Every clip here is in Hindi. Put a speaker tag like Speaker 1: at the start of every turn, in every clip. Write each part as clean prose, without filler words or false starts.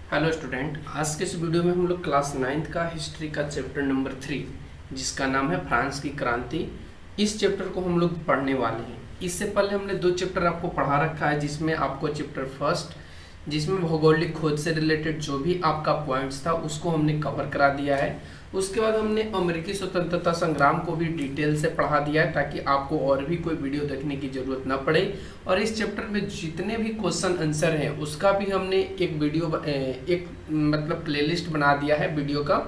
Speaker 1: हेलो स्टूडेंट, आज के इस वीडियो में हम लोग क्लास 9th का हिस्ट्री का चैप्टर नंबर 3 जिसका नाम है फ्रांस की क्रांति, इस चैप्टर को हम लोग पढ़ने वाले हैं। इससे पहले हमने 2 चैप्टर आपको पढ़ा रखा है, जिसमें आपको चैप्टर फर्स्ट जिसमें भौगोलिक खोज से रिलेटेड जो भी आपका पॉइंट्स था उसको हमने कवर करा दिया है। उसके बाद हमने अमेरिकी स्वतंत्रता संग्राम को भी डिटेल से पढ़ा दिया है ताकि आपको और भी कोई वीडियो देखने की जरूरत ना पड़े। और इस चैप्टर में जितने भी क्वेश्चन आंसर हैं उसका भी हमने एक वीडियो मतलब प्लेलिस्ट बना दिया है वीडियो का,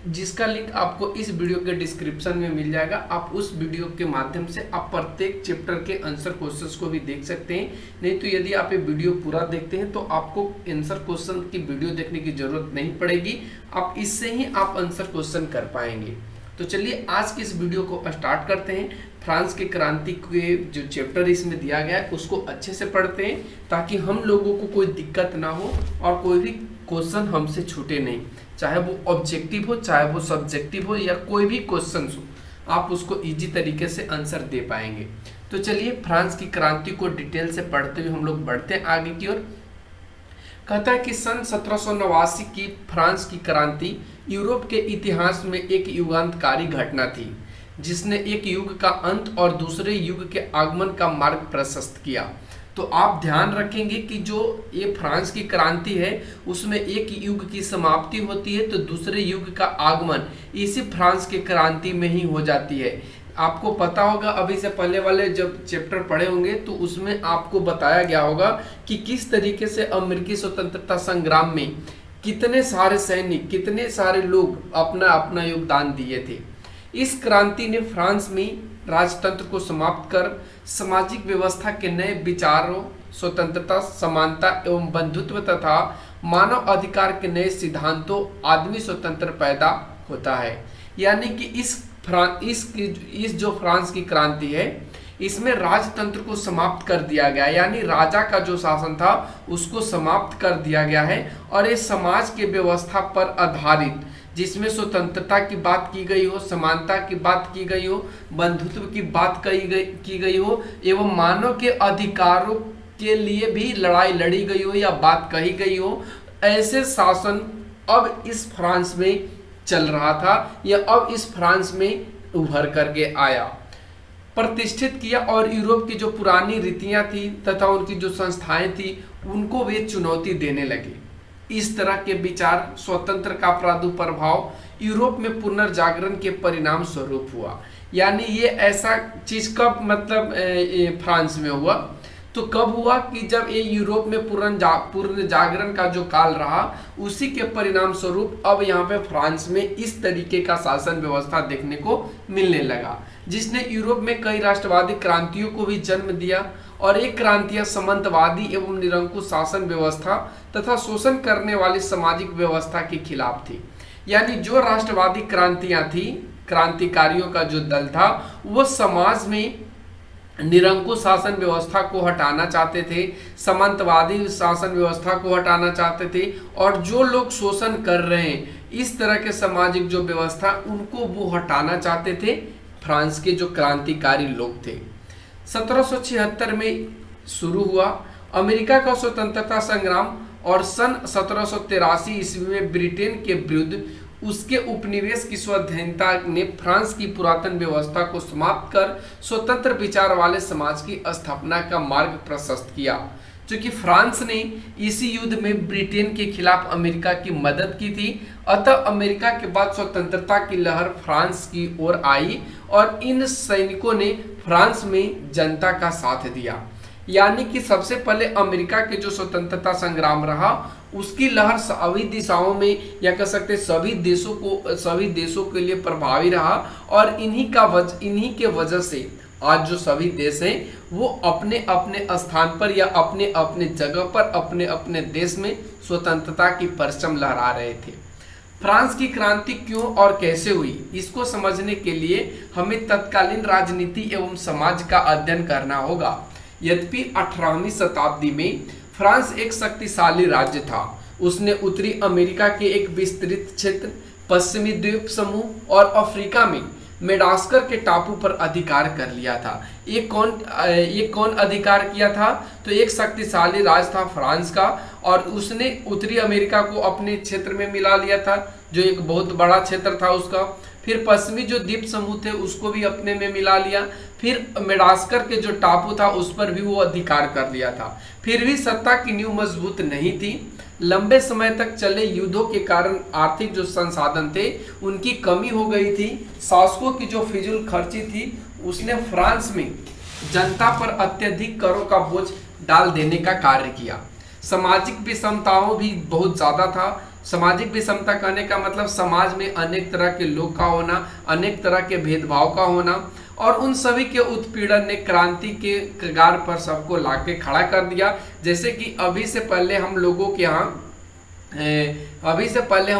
Speaker 1: जिसका लिंक आपको इस वीडियो के डिस्क्रिप्शन में मिल जाएगा। आप उस वीडियो के माध्यम से आप प्रत्येक चैप्टर के आंसर क्वेश्चंस को भी देख सकते हैं। नहीं तो यदि आप ये वीडियो पूरा देखते हैं तो आपको आंसर क्वेश्चन की वीडियो देखने की जरूरत नहीं पड़ेगी, आप इससे ही आप आंसर क्वेश्चन कर पाएंगे। तो चलिए आज की इस वीडियो को स्टार्ट करते हैं। फ्रांस की क्रांति के जो चैप्टर इसमें दिया गया है उसको अच्छे से पढ़ते हैं ताकि हम लोगों को कोई दिक्कत ना हो और कोई भी क्वेश्चन हमसे छूटे नहीं, चाहे वो ऑब्जेक्टिव हो चाहे वो सब्जेक्टिव हो या कोई भी क्वेश्चन हो, आप उसको इजी तरीके से आंसर दे पाएंगे। तो चलिए फ्रांस की क्रांति को डिटेल से पढ़ते हुए हम लोग बढ़ते हैं आगे की ओर। कहता है कि सन 1789 की फ्रांस की क्रांति यूरोप के इतिहास में एक युगांतकारी घटना थी, जिसने एक युग का अंत और दूसरे युग के आगमन का मार्ग प्रशस्त किया। तो आप ध्यान रखेंगे कि जो ये फ्रांस की क्रांति है उसमें एक युग की समाप्ति होती है तो दूसरे युग का आगमन इसी फ्रांस की क्रांति में ही हो जाती है। आपको पता होगा, अभी से पहले वाले जब चैप्टर पढ़े होंगे तो उसमें आपको बताया गया होगा कि किस तरीके से अमेरिकी स्वतंत्रता संग्राम में कितने सारे सैनिक, कितने सारे लोग अपना अपना योगदान दिए थे। इस क्रांति ने फ्रांस में राजतंत्र को समाप्त कर सामाजिक व्यवस्था के नए विचारों, स्वतंत्रता, समानता एवं बंधुत्व तथा मानव अधिकार के नए सिद्धांतों आदमी स्वतंत्र पैदा होता है। यानी कि इस जो फ्रांस की क्रांति है इसमें राजतंत्र को समाप्त कर दिया गया, यानी राजा का जो शासन था उसको समाप्त कर दिया गया है और ये समाज के व्यवस्था पर आधारित, जिसमें स्वतंत्रता की बात की गई हो, समानता की बात की गई हो, बंधुत्व की बात की गई हो एवं मानव के अधिकारों के लिए भी लड़ाई लड़ी गई हो या बात कही गई हो, ऐसे शासन अब इस फ्रांस में चल रहा था या अब इस फ्रांस में उभर करके आया, प्रतिष्ठित किया। और यूरोप की जो पुरानी रीतियां थी तथा उनकी जो संस्थाएं थी उनको वे चुनौती देने लगे। इस तरह के विचार स्वतंत्र का प्रादुर्भाव यूरोप में पुनर्जागरण के परिणाम स्वरूप हुआ। यानी ये ऐसा चीज कब मतलब फ्रांस में हुआ, तो कब हुआ कि जब ये यूरोप में पूर्ण जागरण का जो काल रहा उसी के परिणाम स्वरूप अब यहाँ पे फ्रांस में इस तरीके का शासन व्यवस्था देखने को मिलने लगा, जिसने यूरोप में कई राष्ट्रवादी क्रांतियों को भी जन्म दिया। और ये क्रांतियां सामंतवादी एवं निरंकुश शासन व्यवस्था तथा शोषण करने वाली सामाजिक व्यवस्था के खिलाफ थी। यानी जो राष्ट्रवादी क्रांतियां थी, क्रांतिकारियों का जो दल था वो समाज में निरंकुश शासन व्यवस्था को हटाना चाहते थे, सामंतवादी शासन व्यवस्था को हटाना चाहते थे और जो लोग शोषण कर रहे हैं इस तरह के सामाजिक जो व्यवस्था उनको वो हटाना चाहते थे फ्रांस के जो क्रांतिकारी लोग थे। 1776 में शुरू हुआ अमेरिका का स्वतंत्रता संग्राम और सन 1783 ईस्वी में ब्रिटेन के विरुद्ध उसके उपनिवेश की स्वाधीनता ने फ्रांस की पुरातन व्यवस्था को समाप्त कर स्वतंत्र विचार वाले समाज की स्थापना का मार्ग प्रशस्त किया। क्योंकि फ्रांस ने इसी युद्ध में ब्रिटेन के खिलाफ अमेरिका की मदद की थी, अतः अमेरिका के बाद स्वतंत्रता की लहर फ्रांस की ओर आई और इन सैनिकों ने फ्रांस में जनता का साथ दिया। यानी कि सबसे पहले अमेरिका के जो स्वतंत्रता संग्राम रहा उसकी लहर सभी दिशाओं में या कह सकते सभी देशों के लिए प्रभावी रहा और इन्हीं के वजह से आज जो सभी देश हैं वो अपने अपने स्थान पर या अपने अपने जगह पर अपने अपने देश में स्वतंत्रता की परचम लहरा रहे थे। फ्रांस की क्रांति क्यों और कैसे हुई, इसको समझने के लिए हमें तत्कालीन राजनीति एवं समाज का अध्ययन करना होगा। यद्यपि 18वीं शताब्दी में फ्रांस एक शक्तिशाली राज्य था, उसने उत्तरी अमेरिका के एक विस्तृत क्षेत्र, पश्चिमी द्वीप समूह और अफ्रीका में मेडागास्कर के टापू पर अधिकार कर लिया था। ये कौन अधिकार किया था? तो एक शक्तिशाली राज था फ्रांस का, और उसने उत्तरी अमेरिका को अपने क्षेत्र में मिला लिया था, जो एक बहुत बड़ा क्षेत्र था उसका। फिर पश्चिमी जो द्वीप समूह थे उसको भी अपने में मिला लिया। फिर मेडागास्कर के जो टापू था उस पर भी वो अधिकार कर लिया था। फिर भी सत्ता की नींव मजबूत नहीं थी। लंबे समय तक चले युद्धों के कारण आर्थिक जो संसाधन थे उनकी कमी हो गई थी। शासकों की जो फिजूल खर्ची थी उसने फ्रांस में जनता पर अत्यधिक करों का बोझ डाल देने का कार्य किया। सामाजिक विषमताओं भी बहुत ज़्यादा था। सामाजिक विषमता कहने का मतलब समाज में अनेक तरह के लोग का होना, अनेक तरह के भेदभाव का होना, और उन सभी के उत्पीड़न ने क्रांति के कगार पर सबको लाके खड़ा कर दिया। जैसे कि अभी से पहले हम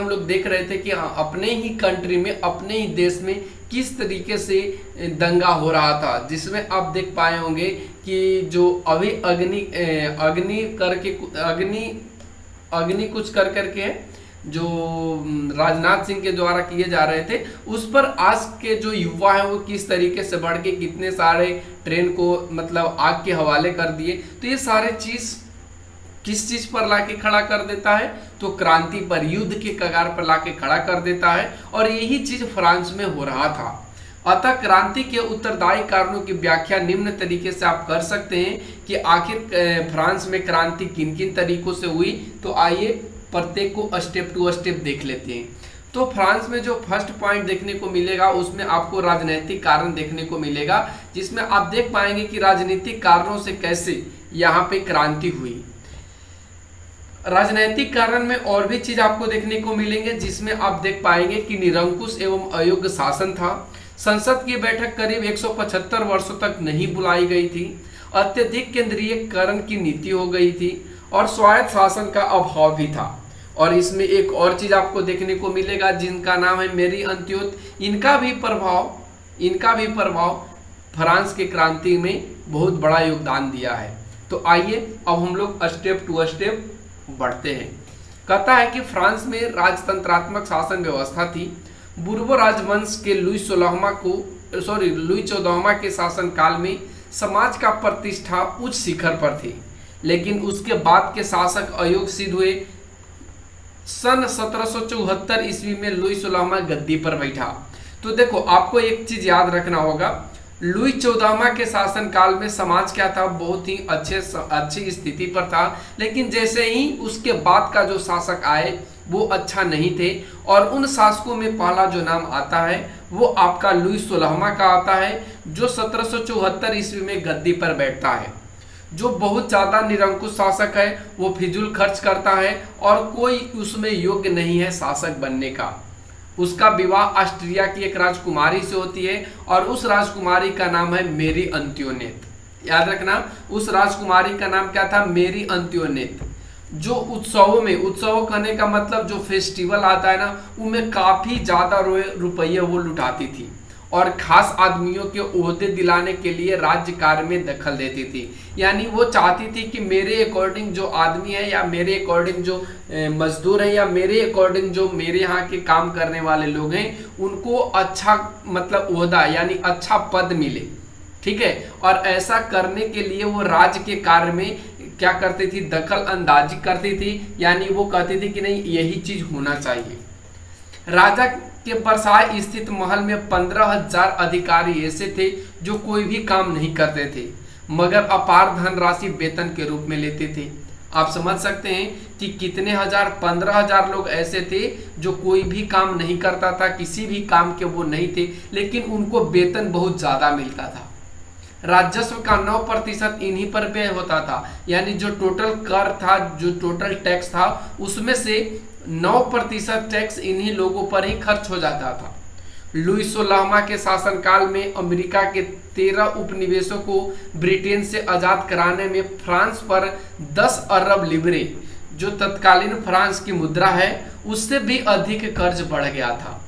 Speaker 1: लोग देख रहे थे कि अपने ही कंट्री में, अपने ही देश में किस तरीके से दंगा हो रहा था, जिसमें आप देख पाए होंगे कि जो अभी अग्नि कुछ कर करके जो राजनाथ सिंह के द्वारा किए जा रहे थे, उस पर आज के जो युवा हैं वो किस तरीके से बढ़ के कितने सारे ट्रेन को मतलब आग के हवाले कर दिए। तो ये सारे चीज किस चीज पर लाके खड़ा कर देता है? तो क्रांति पर, युद्ध के कगार पर लाके खड़ा कर देता है। और यही चीज फ्रांस में हो रहा था। अतः क्रांति के उत्तरदायी कारणों की व्याख्या निम्न तरीके से आप कर सकते हैं कि आखिर फ्रांस में क्रांति किन किन तरीकों से हुई। तो आइए प्रत्येक को स्टेप टू स्टेप देख लेते हैं। तो फ्रांस में जो फर्स्ट पॉइंट देखने को मिलेगा उसमें आपको राजनीतिक कारण देखने को मिलेगा, जिसमें आप देख पाएंगे कि राजनीतिक कारणों से कैसे यहाँ पे क्रांति हुई। राजनीतिक कारण में और भी चीज आपको देखने को मिलेंगे, जिसमें आप देख पाएंगे कि निरंकुश एवं अयोग्य शासन था। संसद की बैठक करीब 175 वर्षों तक नहीं बुलाई गई थी। अत्यधिक केंद्रीयकरण की नीति हो गई थी और स्वायत्त शासन का अभाव भी था। और इसमें एक और चीज आपको देखने को मिलेगा जिनका नाम है मैरी अंत्योत। इनका भी प्रभाव फ्रांस के क्रांति में बहुत बड़ा योगदान दिया है। तो आइए अब हम लोग स्टेप टू स्टेप बढ़ते हैं। कहता है कि फ्रांस में राजतंत्रात्मक शासन व्यवस्था थी। बुर्बो राजवंश के लुई 14वां के शासनकाल में समाज का प्रतिष्ठा उच्च शिखर पर थी, लेकिन उसके बाद के शासक अयोग्य सिद्ध हुए। सन 1774 ईस्वी में लुई 16वां गद्दी पर बैठा। तो देखो आपको एक चीज याद रखना होगा, लुई 14वां के शासनकाल में समाज क्या था, बहुत ही अच्छी स्थिति पर था, लेकिन जैसे ही उसके बाद का जो शासक आए वो अच्छा नहीं थे। और उन शासकों में पहला जो नाम आता है वो आपका लुई 16वां का आता है, जो 1774 ईस्वी में गद्दी पर बैठता है। जो बहुत ज़्यादा निरंकुश शासक है, वो फिजूल खर्च करता है और कोई उसमें योग्य नहीं है शासक बनने का। उसका विवाह ऑस्ट्रिया की एक राजकुमारी से होती है और उस राजकुमारी का नाम है मैरी अंत्योनेट। याद रखना, उस राजकुमारी का नाम क्या था? मैरी अंत्योनेट। जो उत्सवों कहने का मतलब जो फेस्टिवल आता है ना, उनमें काफ़ी ज़्यादा रुपये वो लुटाती थी और खास आदमियों के ओहदे दिलाने के लिए राज्य कार्य में दखल देती थी। यानी वो चाहती थी कि मेरे अकॉर्डिंग जो आदमी है या मेरे अकॉर्डिंग जो मजदूर है या मेरे अकॉर्डिंग जो मेरे यहाँ के काम करने वाले लोग हैं, उनको अच्छा मतलब ओहदा यानी अच्छा पद मिले। ठीक है, और ऐसा करने के लिए वो राज्य के कार्य में क्या करती थी? दखल अंदाजी करती थी। यानी वो कहती थी कि नहीं, यही चीज होना चाहिए। राजा के वर्साय स्थित महल में 15,000 अधिकारी ऐसे थे जो कोई भी काम नहीं करते थे, मगर अपार धनराशि वेतन के रूप में लेते थे। आप समझ सकते हैं कि कितने हजार, 15,000 लोग ऐसे थे जो कोई भी काम नहीं करता था, किसी भी काम के वो नहीं थे, लेकिन उनको वेतन बहुत ज्यादा मिलता था। राजस्व का 9% इन्हीं पर व्यय होता था। यानी जो टोटल कर था, जो टोटल टैक्स था, उसमें से 9% टैक्स इन्हीं लोगों पर ही खर्च हो जाता था। लुई 16वां के शासनकाल में अमेरिका के 13 उपनिवेशों को ब्रिटेन से आजाद कराने में फ्रांस पर 10 अरब लिबरे, जो तत्कालीन फ्रांस की मुद्रा है, उससे भी अधिक कर्ज बढ़ गया था।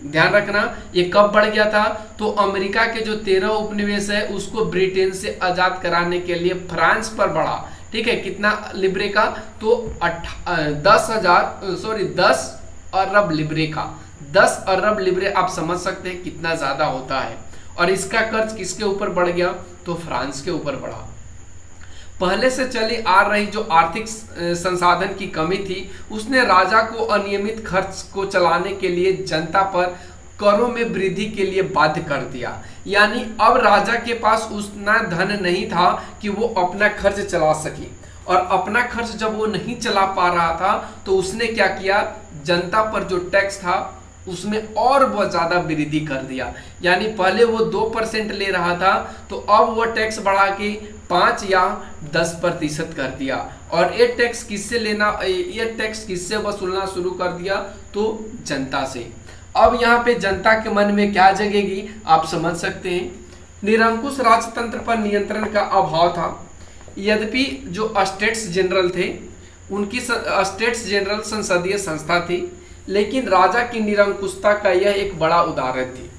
Speaker 1: ध्यान रखना, ये कब बढ़ गया था? तो अमेरिका के जो 13 उपनिवेश है उसको ब्रिटेन से आजाद कराने के लिए फ्रांस पर बढ़ा। ठीक है, कितना लिब्रे का? तो 10 अरब लिब्रे का, 10 अरब लिब्रे, आप समझ सकते हैं कितना ज्यादा होता है। और इसका कर्ज किसके ऊपर बढ़ गया? तो फ्रांस के ऊपर बढ़ा। पहले से चली आ रही जो आर्थिक संसाधन की कमी थी, उसने राजा को अनियमित खर्च को चलाने के लिए जनता पर करों में वृद्धि के लिए बाध्य कर दिया। यानी अब राजा के पास उतना धन नहीं था कि वो अपना खर्च चला सके, और अपना खर्च जब वो नहीं चला पा रहा था तो उसने क्या किया, जनता पर जो टैक्स था उसमें और बहुत ज्यादा वृद्धि कर दिया। यानी पहले वो 2% ले रहा था, तो अब वो टैक्स बढ़ा के 5 या 10% कर दिया। और ये टैक्स किससे वसूलना शुरू कर दिया? तो जनता से। अब यहाँ पे जनता के मन में क्या जगेगी, आप समझ सकते हैं। निरंकुश राजतंत्र पर नियंत्रण का अभाव था। यद्यपि जो स्टेट्स जनरल थे, उनकी स्टेट्स जनरल संसदीय संस्था थी, लेकिन राजा की निरंकुशता का यह एक बड़ा उदाहरण थी।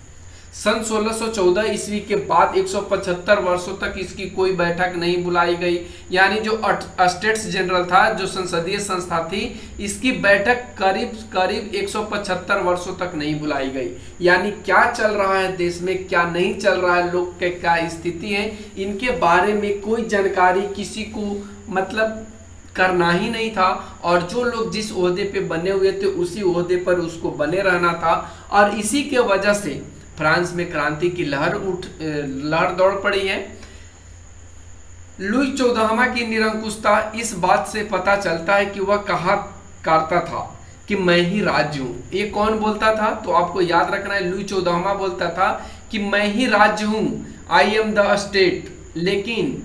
Speaker 1: सन 1614 ईस्वी के बाद 175 वर्षों तक इसकी कोई बैठक नहीं बुलाई गई। यानी जो स्टेट्स जनरल था, जो संसदीय संस्था थी, इसकी बैठक करीब 175 वर्षों तक नहीं बुलाई गई। यानी क्या चल रहा है देश में, क्या नहीं चल रहा है, लोग के क्या स्थिति है, इनके बारे में कोई जानकारी किसी को मतलब करना ही नहीं था। और जो लोग जिस ओहदे पे बने हुए थे उसी ओहदे पर उसको बने रहना था। और इसी के वजह से फ्रांस में क्रांति की लहर दौड़ पड़ी है। लुई 14वां की निरंकुशता इस बात से पता चलता है कि वह कहा करता था कि मैं ही राज्य हूं। ये कौन बोलता था? तो आपको याद रखना है, लुई 14वां बोलता था कि मैं ही राज्य हूं, आई एम द स्टेट। लेकिन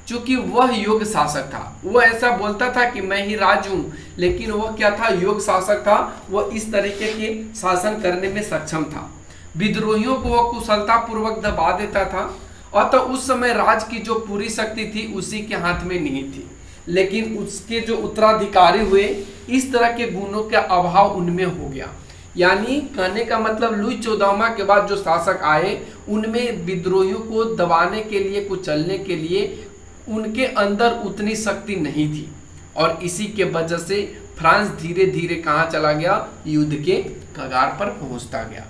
Speaker 1: चूंकि वह योग्य शासक था, वो ऐसा बोलता था कि मैं ही राज हूं, लेकिन वह क्या था? योग्य शासक था। वह इस तरीके के शासन करने में सक्षम था। विद्रोहियों को वह कुशलता पूर्वक दबा देता था। और तो उस समय राज की जो पूरी शक्ति थी उसी के हाथ में नहीं थी। लेकिन उसके जो उत्तराधिकारी हुए, इस तरह के गुणों का अभाव उनमें हो गया। यानी कहने का मतलब लुई 14वां के बाद जो शासक आए, उनमें विद्रोहियों को दबाने के लिए, कुचलने के लिए उनके अंदर उतनी शक्ति नहीं थी। और इसी के वजह से फ्रांस धीरे धीरे कहाँ चला गया? युद्ध के कगार पर पहुंचता गया।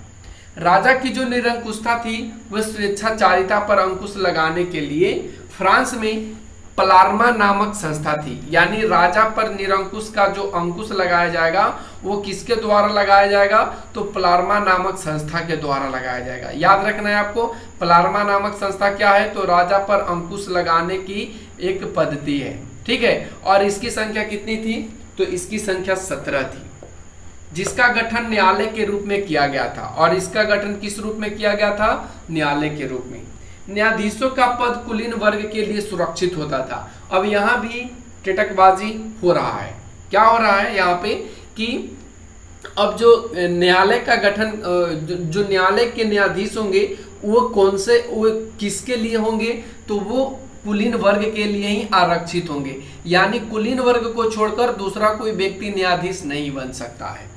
Speaker 1: राजा की जो निरंकुशता थी, वह स्वेच्छाचारिता पर अंकुश लगाने के लिए फ्रांस में पलार्मा नामक संस्था थी। यानी राजा पर निरंकुश का जो अंकुश लगाया जाएगा वो किसके द्वारा लगाया जाएगा? तो पलार्मा नामक संस्था के द्वारा लगाया जाएगा। याद रखना है आपको, पलार्मा नामक संस्था क्या है? तो राजा पर अंकुश लगाने की एक पद्धति है, ठीक है। और इसकी संख्या कितनी थी? तो इसकी संख्या 17 थी, जिसका गठन न्यायालय के रूप में किया गया था। और इसका गठन किस रूप में किया गया था? न्यायालय के रूप में। न्यायाधीशों का पद कुलीन वर्ग के लिए सुरक्षित होता था। अब यहाँ भी टिटकबाजी हो रहा है। क्या हो रहा है यहाँ पे कि अब जो न्यायालय का गठन, जो न्यायालय के न्यायाधीश होंगे वो कौन से, वो किसके लिए होंगे? तो वो कुलीन वर्ग के लिए ही आरक्षित होंगे। यानी कुलीन वर्ग को छोड़कर दूसरा कोई व्यक्ति न्यायाधीश नहीं बन सकता है।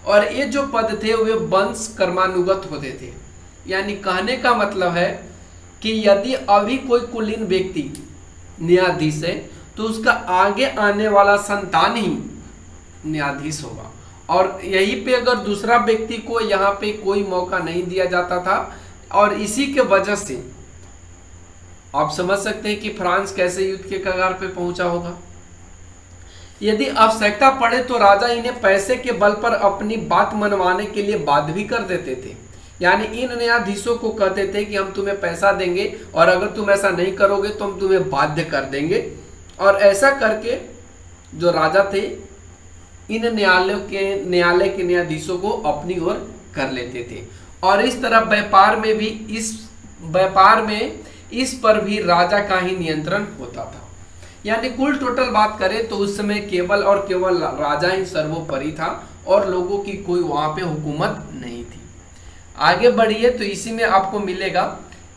Speaker 1: और ये जो पद थे वे वंश कर्मानुगत होते थे। यानी कहने का मतलब है कि यदि अभी कोई कुलीन व्यक्ति न्यायाधीश है तो उसका आगे आने वाला संतान ही न्यायाधीश होगा। और यहीं पे अगर दूसरा व्यक्ति को यहाँ पे कोई मौका नहीं दिया जाता था। और इसी के वजह से आप समझ सकते हैं कि फ्रांस कैसे युद्ध के कगार पे पहुंचा होगा। यदि आवश्यकता पड़े तो राजा इन्हें पैसे के बल पर अपनी बात मनवाने के लिए बाध्य भी कर देते थे। यानी इन न्यायाधीशों को कहते थे कि हम तुम्हें पैसा देंगे और अगर तुम ऐसा नहीं करोगे तो हम तुम्हें बाध्य कर देंगे। और ऐसा करके जो राजा थे इन न्यायालय के न्यायाधीशों को अपनी ओर कर लेते थे। और इस तरह व्यापार में इस पर भी राजा का ही नियंत्रण होता था। यानी कुल टोटल बात करें तो उस समय केवल और केवल राजा ही सर्वोपरि था और लोगों की कोई वहां पे हुकूमत नहीं थी। आगे बढ़िए तो इसी में आपको मिलेगा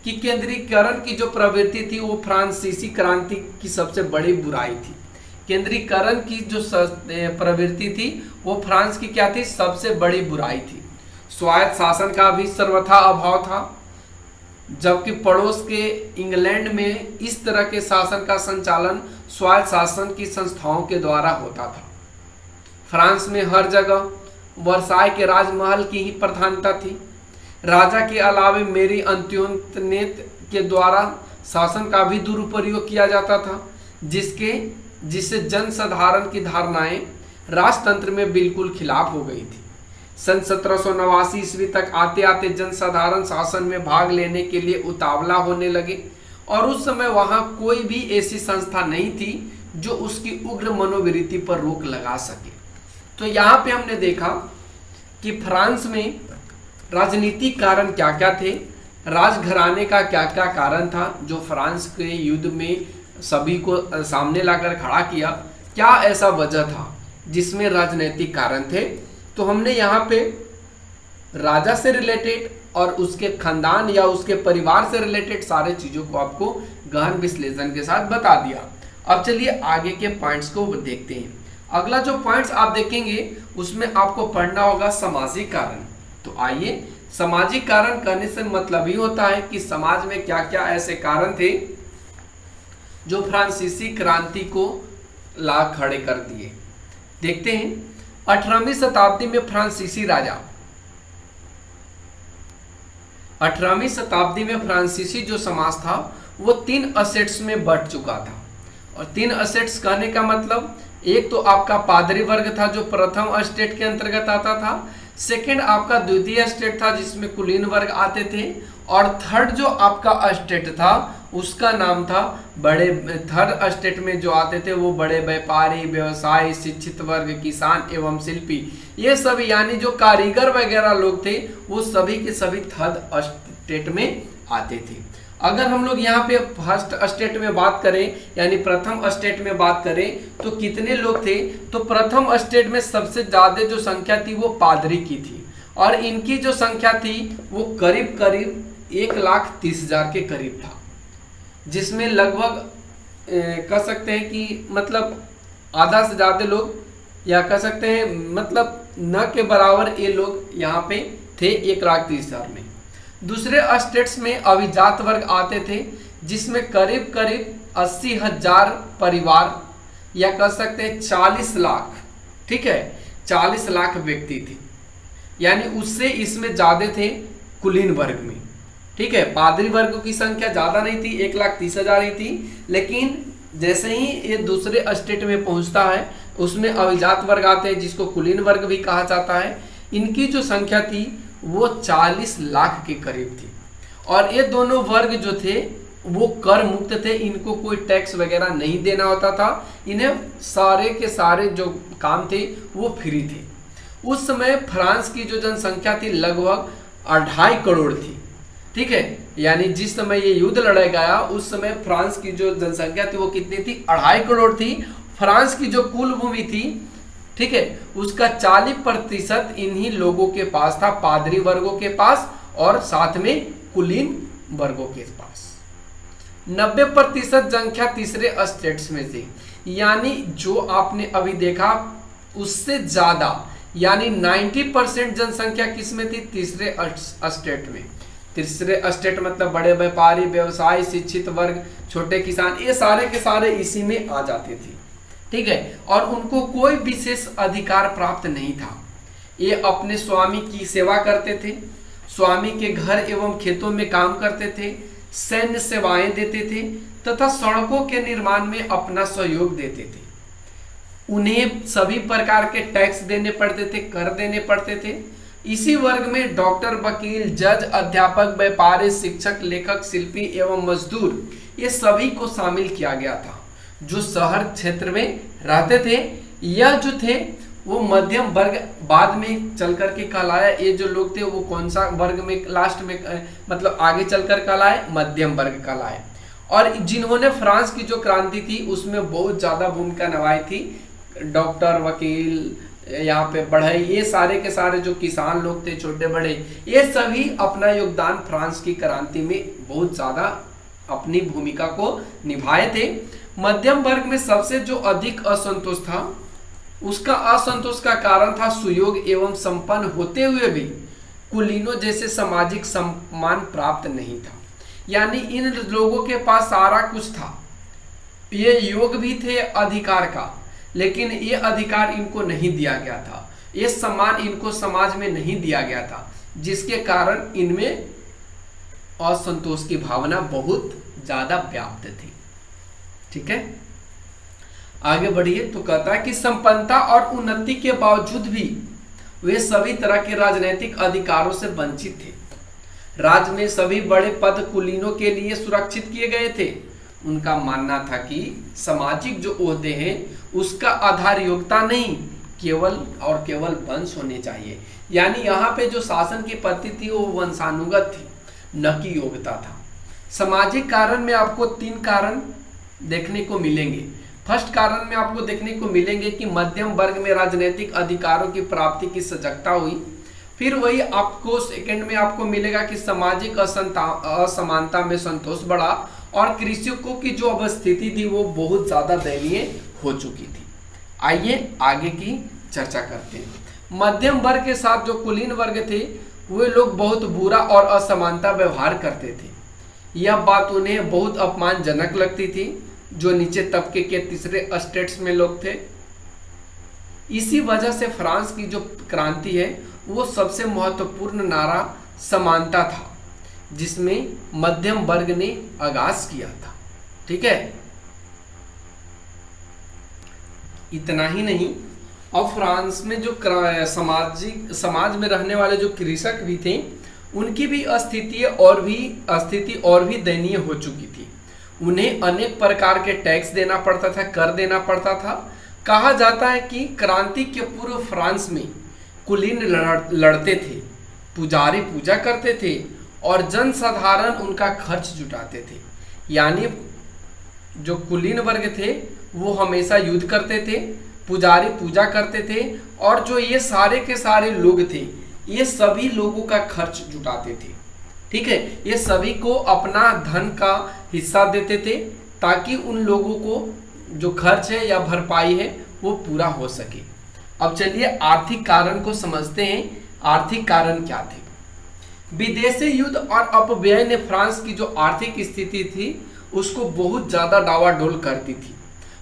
Speaker 1: कि केंद्रीकरण की जो प्रवृत्ति थी वो फ्रांसीसी क्रांति की सबसे बड़ी बुराई थी। केंद्रीकरण की जो प्रवृत्ति थी वो फ्रांस की क्या थी? सबसे बड़ी बुराई थी। स्वायत्त शासन का भी सर्वथा अभाव था, जबकि पड़ोस के इंग्लैंड में इस तरह के शासन का संचालन स्वायत्त शासन की संस्थाओं के द्वारा होता था। फ्रांस में हर जगह वर्साय के राजमहल की ही प्रधानता थी। राजा के अलावे मेरी अंत्योन्नेत के द्वारा शासन का भी दुरुपयोग किया जाता था, जिससे जन साधारण की धारणाएं राजतंत्र में बिल्कुल खिलाफ हो गई थी। सन 1789 ईस्वी तक आते आते जन साधारण शासन में भाग लेने के लिए उतावला होने लगे और उस समय वहां कोई भी ऐसी संस्था नहीं थी जो उसकी उग्र मनोवृत्ति पर रोक लगा सके। तो यहाँ पे हमने देखा कि फ्रांस में राजनीतिक कारण क्या क्या थे, राजघराने का क्या क्या कारण था जो फ्रांस के युद्ध में सभी को सामने लाकर खड़ा किया, क्या ऐसा वजह था जिसमें राजनीतिक कारण थे। तो हमने यहाँ पे राजा से रिलेटेड और उसके खानदान या उसके परिवार से रिलेटेड सारे चीज़ों को आपको गहन विश्लेषण के साथ बता दिया। अब चलिए आगे के पॉइंट्स को देखते हैं। अगला जो पॉइंट्स आप देखेंगे उसमें आपको पढ़ना होगा सामाजिक कारण। तो आइए, सामाजिक कारण कहने से मतलब ही होता है कि समाज में क्या क्या ऐसे कारण थे जो फ्रांसीसी क्रांति को ला खड़े कर दिए। देखते हैं, 18वीं शताब्दी में फ्रांसीसी राजा 18वीं शताब्दी में फ्रांसीसी जो समाज था वो 3 असेट्स में बंट चुका था। और 3 असेट्स कहने का मतलब, एक तो आपका पादरी वर्ग था जो प्रथम स्टेट के अंतर्गत आता था, सेकंड आपका द्वितीय स्टेट था जिसमें कुलीन वर्ग आते थे, और थर्ड जो आपका स्टेट था उसका नाम था बड़े, थर्ड स्टेट में जो आते थे वो बड़े व्यापारी, व्यवसायी, शिक्षित वर्ग, किसान एवं शिल्पी, ये सभी यानी जो कारीगर वगैरह लोग थे वो सभी के सभी थर्ड स्टेट में आते थे। अगर हम लोग यहाँ पे फर्स्ट स्टेट में बात करें यानी प्रथम स्टेट में बात करें तो कितने लोग थे, तो प्रथम स्टेट में सबसे ज्यादा जो संख्या थी वो पादरी की थी और इनकी जो संख्या थी वो करीब करीब 1,30,000 के करीब था, जिसमें लगभग कह सकते हैं कि मतलब आधा से ज़्यादा लोग, या कह सकते हैं मतलब न के बराबर ये लोग यहाँ पे थे 1,30,000 में। दूसरे स्टेट्स में अभिजात वर्ग आते थे जिसमें करीब करीब 80,000 परिवार, या कह सकते हैं 40 लाख, ठीक है, 40 लाख व्यक्ति थे, यानी उससे इसमें ज़्यादा थे कुलीन वर्ग में, ठीक है। पादरी वर्ग की संख्या ज़्यादा नहीं थी, 1,30,000 ही थी, लेकिन जैसे ही ये दूसरे स्टेट में पहुंचता है उसमें अभिजात वर्ग आते हैं जिसको कुलीन वर्ग भी कहा जाता है। इनकी जो संख्या थी वो 40 लाख के करीब थी और ये दोनों वर्ग जो थे वो कर मुक्त थे, इनको कोई टैक्स वगैरह नहीं देना होता था, इन्हें सारे के सारे जो काम थे वो फ्री थे। उस समय फ्रांस की जो जनसंख्या थी लगभग 2.5 करोड़ थी, ठीक है, यानी जिस समय ये युद्ध लड़ा गया उस समय फ्रांस की जो जनसंख्या थी वो कितनी थी, 2.5 करोड़ थी। फ्रांस की जो कुल भूमि थी, ठीक है, उसका 40% इन्हीं लोगों के पास था, पादरी वर्गों के पास और साथ में कुलीन वर्गों के पास। 90% संख्या तीसरे स्टेट्स में थी, यानी जो आपने अभी देखा उससे ज्यादा, यानी 90% जनसंख्या किस में थी, तीसरे स्टेट में। तीसरे स्टेट मतलब बड़े व्यापारी, व्यवसायी, शिक्षित वर्ग, छोटे किसान, ये सारे के सारे इसी में आ जाते थे, ठीक है। और उनको कोई विशेष अधिकार प्राप्त नहीं था, ये अपने स्वामी की सेवा करते थे, स्वामी के घर एवं खेतों में काम करते थे, सैन्य सेवाएं देते थे तथा सड़कों के निर्माण में अपना सहयोग देते थे। उन्हें सभी प्रकार के टैक्स देने पड़ते थे, कर देने पड़ते थे। इसी वर्ग में डॉक्टर, वकील, जज, अध्यापक, व्यापारी, शिक्षक, लेखक, शिल्पी एवं मजदूर, ये सभी को शामिल किया गया था जो शहर क्षेत्र में रहते थे। यह जो थे वो मध्यम वर्ग बाद में चल करके कहलाया। ये जो लोग थे वो कौन सा वर्ग में लास्ट में मतलब आगे चलकर कहलाए, मध्यम वर्ग कहलाए। और जिन्होंने फ्रांस की जो क्रांति थी उसमें बहुत ज्यादा भूमिका निभाई थी, डॉक्टर, वकील, यहाँ पे बढ़ई, ये सारे के सारे जो किसान लोग थे, छोटे बड़े, ये सभी अपना योगदान फ्रांस की क्रांति में बहुत ज्यादा अपनी भूमिका को निभाए थे। मध्यम वर्ग में सबसे जो अधिक असंतोष था, उसका असंतोष का कारण था सुयोग एवं संपन्न होते हुए भी कुलीनों जैसे सामाजिक सम्मान प्राप्त नहीं था। यानी इन लोगों के पास सारा कुछ था, ये योग भी थे अधिकार का, लेकिन ये अधिकार इनको नहीं दिया गया था। ये सम्मान इनको समाज में नहीं दिया गया था, जिसके कारण इनमें असंतोष की भावना बहुत ज्यादा व्याप्त थी। ठीक है, आगे बढ़िए। तो कहता है कि संपन्नता और उन्नति के बावजूद भी वे सभी तरह के राजनीतिक अधिकारों से वंचित थे। राज्य में सभी बड़े पद कुलीनों के लिए सुरक्षित किए गए थे। उनका मानना था कि सामाजिक जो ओहदे हैं उसका आधार योग्यता नहीं, केवल और केवल वंश होने चाहिए। यानी यहाँ पे जो शासन की पद्धति थी वो वंशानुगत थी, न कि योग्यता था। सामाजिक कारण में आपको 3 कारण देखने को मिलेंगे। फर्स्ट कारण में आपको देखने को मिलेंगे कि मध्यम वर्ग में राजनीतिक अधिकारों की प्राप्ति की सजगता हुई। फिर वही आपको सेकंड में आपको मिलेगा कि सामाजिक असमानता में संतोष बढ़ा और कृषकों की जो अवस्थिति थी वो बहुत ज्यादा दयनीय हो चुकी थी। आइए आगे की चर्चा करते हैं। मध्यम वर्ग के साथ जो कुलीन वर्ग थे वे लोग बहुत बुरा और असमानता व्यवहार करते थे। यह बात उन्हें बहुत अपमानजनक लगती थी, जो नीचे तबके के तीसरे स्टेट्स में लोग थे। इसी वजह से फ्रांस की जो क्रांति है वो सबसे महत्वपूर्ण नारा समानता था, जिसमें मध्यम वर्ग ने आगाज किया था। ठीक है, इतना ही नहीं, अब फ्रांस में जो समाज में रहने वाले जो कृषक भी थे उनकी भी स्थिति और भी दयनीय हो चुकी थी। उन्हें अनेक प्रकार के टैक्स देना पड़ता था, कर देना पड़ता था। कहा जाता है कि क्रांति के पूर्व फ्रांस में कुलीन लड़ते थे, पुजारी पूजा करते थे और जनसाधारण उनका खर्च जुटाते थे। यानी जो कुलीन वर्ग थे वो हमेशा युद्ध करते थे, पुजारी पूजा करते थे और जो ये सारे के सारे लोग थे ये सभी लोगों का खर्च जुटाते थे। ठीक है, ये सभी को अपना धन का हिस्सा देते थे ताकि उन लोगों को जो खर्च है या भरपाई है वो पूरा हो सके। अब चलिए आर्थिक कारण को समझते हैं। आर्थिक कारण क्या थे? विदेशी युद्ध और अपव्यय ने फ्रांस की जो आर्थिक स्थिति थी उसको बहुत ज्यादा डावाडोल करती थी।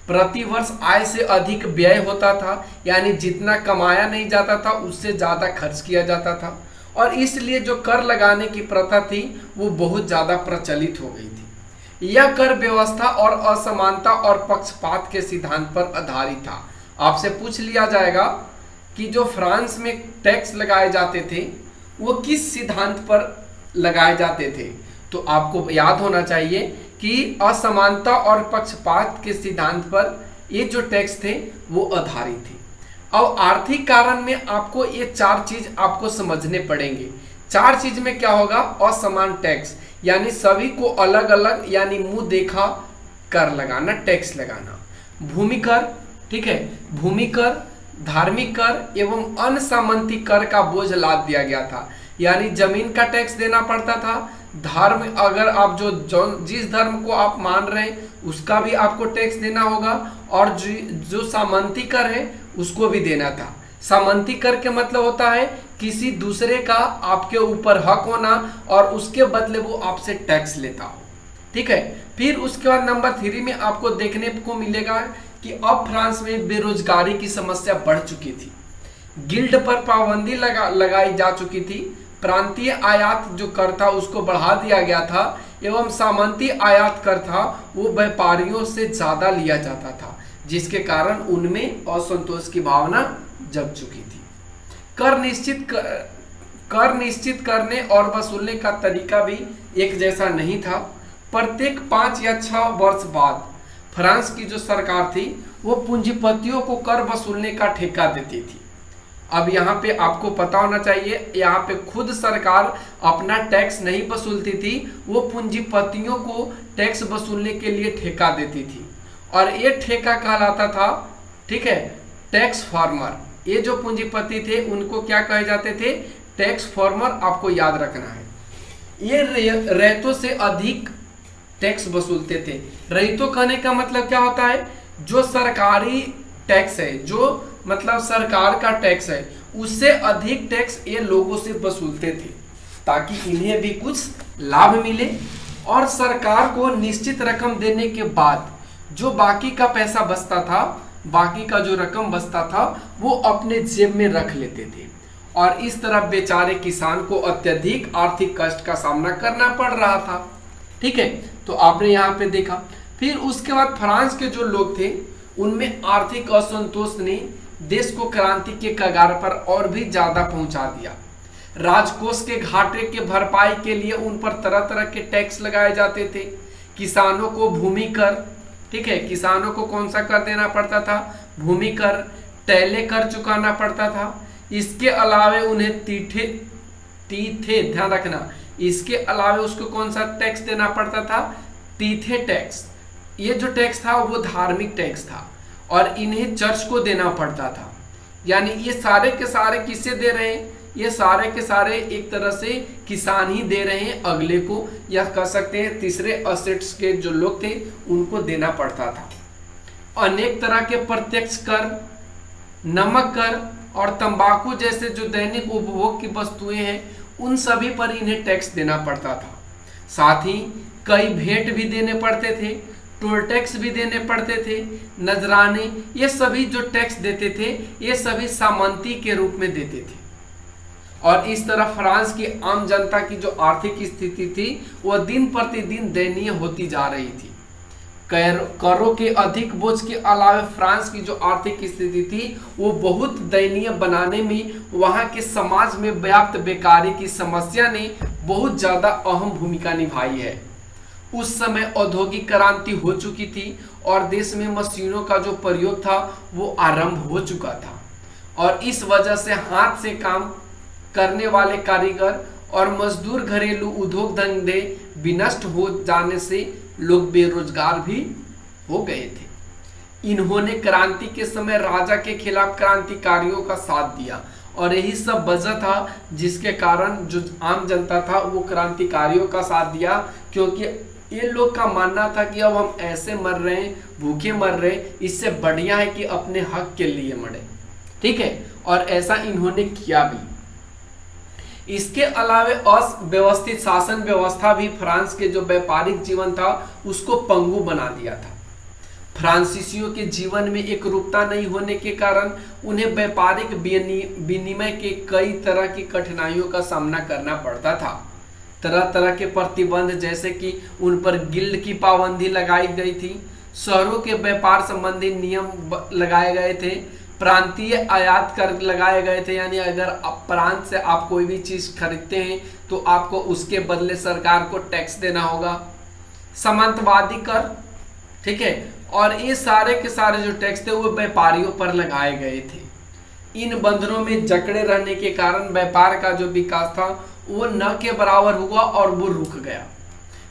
Speaker 1: प्रति वर्ष आय से अधिक व्यय होता था, यानी जितना कमाया नहीं जाता था उससे ज्यादा खर्च किया जाता था और इसलिए जो कर लगाने की प्रथा थी वो बहुत ज्यादा प्रचलित हो गई थी। यह कर व्यवस्था और असमानता और पक्षपात के सिद्धांत पर आधारित था। आपसे पूछ लिया जाएगा कि जो फ्रांस में टैक्स लगाए जाते थे वो किस सिद्धांत पर लगाए जाते थे, तो आपको याद होना चाहिए कि असमानता और पक्षपात के सिद्धांत पर ये जो टैक्स थे वो आधारित थे। अब आर्थिक कारण में आपको ये 4 चीज आपको समझने पड़ेंगे। 4 चीज में क्या होगा? असमान टैक्स, यानी सभी को अलग अलग यानी मुंह देखा कर लगाना, टैक्स लगाना। भूमि कर, ठीक है, भूमि कर, धार्मिक कर एवं अन्य सामंती कर का बोझ लाद दिया गया था, यानी जमीन का टैक्स देना पड़ता था। धर्म, अगर आप जिस धर्म को आप मान रहे हैं उसका भी आपको टैक्स देना होगा और जो सामंती कर है उसको भी देना था। सामंती कर के मतलब होता है किसी दूसरे का आपके ऊपर हक होना और उसके बदले वो आपसे टैक्स लेता हो। ठीक है, फिर उसके बाद नंबर 3 में आपको देखने को मिलेगा कि अब फ्रांस में बेरोजगारी की समस्या बढ़ चुकी थी। गिल्ड पर पाबंदी लगाई जा चुकी थी। प्रांतीय आयात जो कर था उसको बढ़ा दिया गया था एवं सामंती आयात कर था वो व्यापारियों से ज्यादा लिया जाता था, जिसके कारण उनमें असंतोष की भावना जग चुकी थी। कर निश्चित करने और वसूलने का तरीका भी एक जैसा नहीं था। प्रत्येक 5 या 6 वर्ष बाद फ्रांस की जो सरकार थी वो पूंजीपतियों को कर वसूलने का ठेका देती थी। अब यहाँ पे आपको पता होना चाहिए, यहाँ पे खुद सरकार अपना टैक्स नहीं वसूलती थी, वो पूंजीपतियों को टैक्स वसूलने के लिए ठेका देती थी और ये ठेका कहलाता था, ठीक है, टैक्स फार्मर। ये जो पूंजीपति थे उनको क्या कहे जाते थे? Tax farmer. आपको याद रखना है, ये रैयतों से अधिक टैक्स वसूलते थे। रैयतों कहने का मतलब क्या होता है? जो सरकारी टैक्स है, जो मतलब सरकार का टैक्स है, उससे अधिक टैक्स ये लोगों से वसूलते थे ताकि इन्हें भी कुछ लाभ मिले और सरकार को निश्चित रकम देने के बाद जो बाकी का पैसा बचता था बाकी का जो रकम बचता था वो अपने जेब में रख लेते थे और इस तरह बेचारे किसान को अत्यधिक आर्थिक कष्ट का सामना करना पड़ रहा था। ठीक है, तो आपने यहाँ पे देखा। फिर उसके बाद फ्रांस के जो लोग थे उनमें आर्थिक असंतोष ने देश को क्रांति के कगार पर और भी ज्यादा पहुंचा दिया। राजकोष के घाटे के भरपाई के लिए उन पर तरह तरह के टैक्स लगाए जाते थे। किसानों को भूमि कर, ठीक है, किसानों को कौन सा कर देना पड़ता था? भूमि कर, टैले कर चुकाना पड़ता था। इसके अलावे उन्हें तीथे ध्यान रखना, इसके अलावे उसको कौन सा टैक्स देना पड़ता था? तीथे टैक्स। ये जो टैक्स था वो धार्मिक टैक्स था और इन्हें चर्च को देना पड़ता था। यानी ये सारे के सारे किससे दे रहे हैं? ये सारे के सारे एक तरह से किसान ही दे रहे हैं अगले को, या कह सकते हैं तीसरे असेट्स के जो लोग थे उनको देना पड़ता था। अनेक तरह के प्रत्यक्ष कर, नमक कर और तंबाकू जैसे जो दैनिक उपभोग की वस्तुएं हैं उन सभी पर इन्हें टैक्स देना पड़ता था। साथ ही कई भेंट भी देने पड़ते थे, टोल टैक्स भी देने पड़ते थे, नजराने, ये सभी जो टैक्स देते थे ये सभी सामंती के रूप में देते थे। और इस तरह फ्रांस की आम जनता की जो आर्थिक स्थिति थी वह दिन प्रतिदिन दयनीय होती जा रही थी। करों के अधिक बोझ के अलावा फ्रांस की जो आर्थिक स्थिति थी वो बहुत दयनीय बनाने में वहां के समाज में व्याप्त बेकारी की समस्या ने बहुत ज्यादा अहम भूमिका निभाई है। उस समय औद्योगिक क्रांति हो चुकी थी और देश में मशीनों का जो प्रयोग था वो आरंभ हो चुका था और इस वजह से हाथ से काम करने वाले कारीगर और मजदूर घरेलू उद्योग धंधे विनष्ट हो जाने से लोग बेरोजगार भी हो गए थे। इन्होंने क्रांति के समय राजा के खिलाफ क्रांतिकारियों का साथ दिया और यही सब वजह था जिसके कारण जो आम जनता था वो क्रांतिकारियों का साथ दिया, क्योंकि ये लोग का मानना था कि अब हम ऐसे मर रहे हैं, भूखे मर रहे, इससे बढ़िया है कि अपने हक के लिए मरे। ठीक है, और ऐसा इन्होंने किया भी। इसके अलावे अव्यवस्थित शासन व्यवस्था भी फ्रांस के जो व्यापारिक जीवन था उसको पंगु बना दिया था। फ्रांसीसियों के जीवन में एक रूपता नहीं होने के कारण उन्हें व्यापारिक विनिमय के कई तरह की कठिनाइयों का सामना करना पड़ता था। तरह तरह के प्रतिबंध जैसे कि उन पर गिल्ड की पाबंदी लगाई गई थी, शहरों के व्यापार संबंधी नियम लगाए गए थे, प्रांतीय आयात कर लगाए गए थे, यानी अगर प्रांत से आप कोई भी चीज खरीदते हैं तो आपको उसके बदले सरकार को टैक्स देना होगा, सामंतवादी कर, ठीक है, और ये सारे के सारे जो टैक्स थे वो व्यापारियों पर लगाए गए थे। इन बंधनों में जकड़े रहने के कारण व्यापार का जो विकास था वो न के बराबर हुआ और वो रुक गया।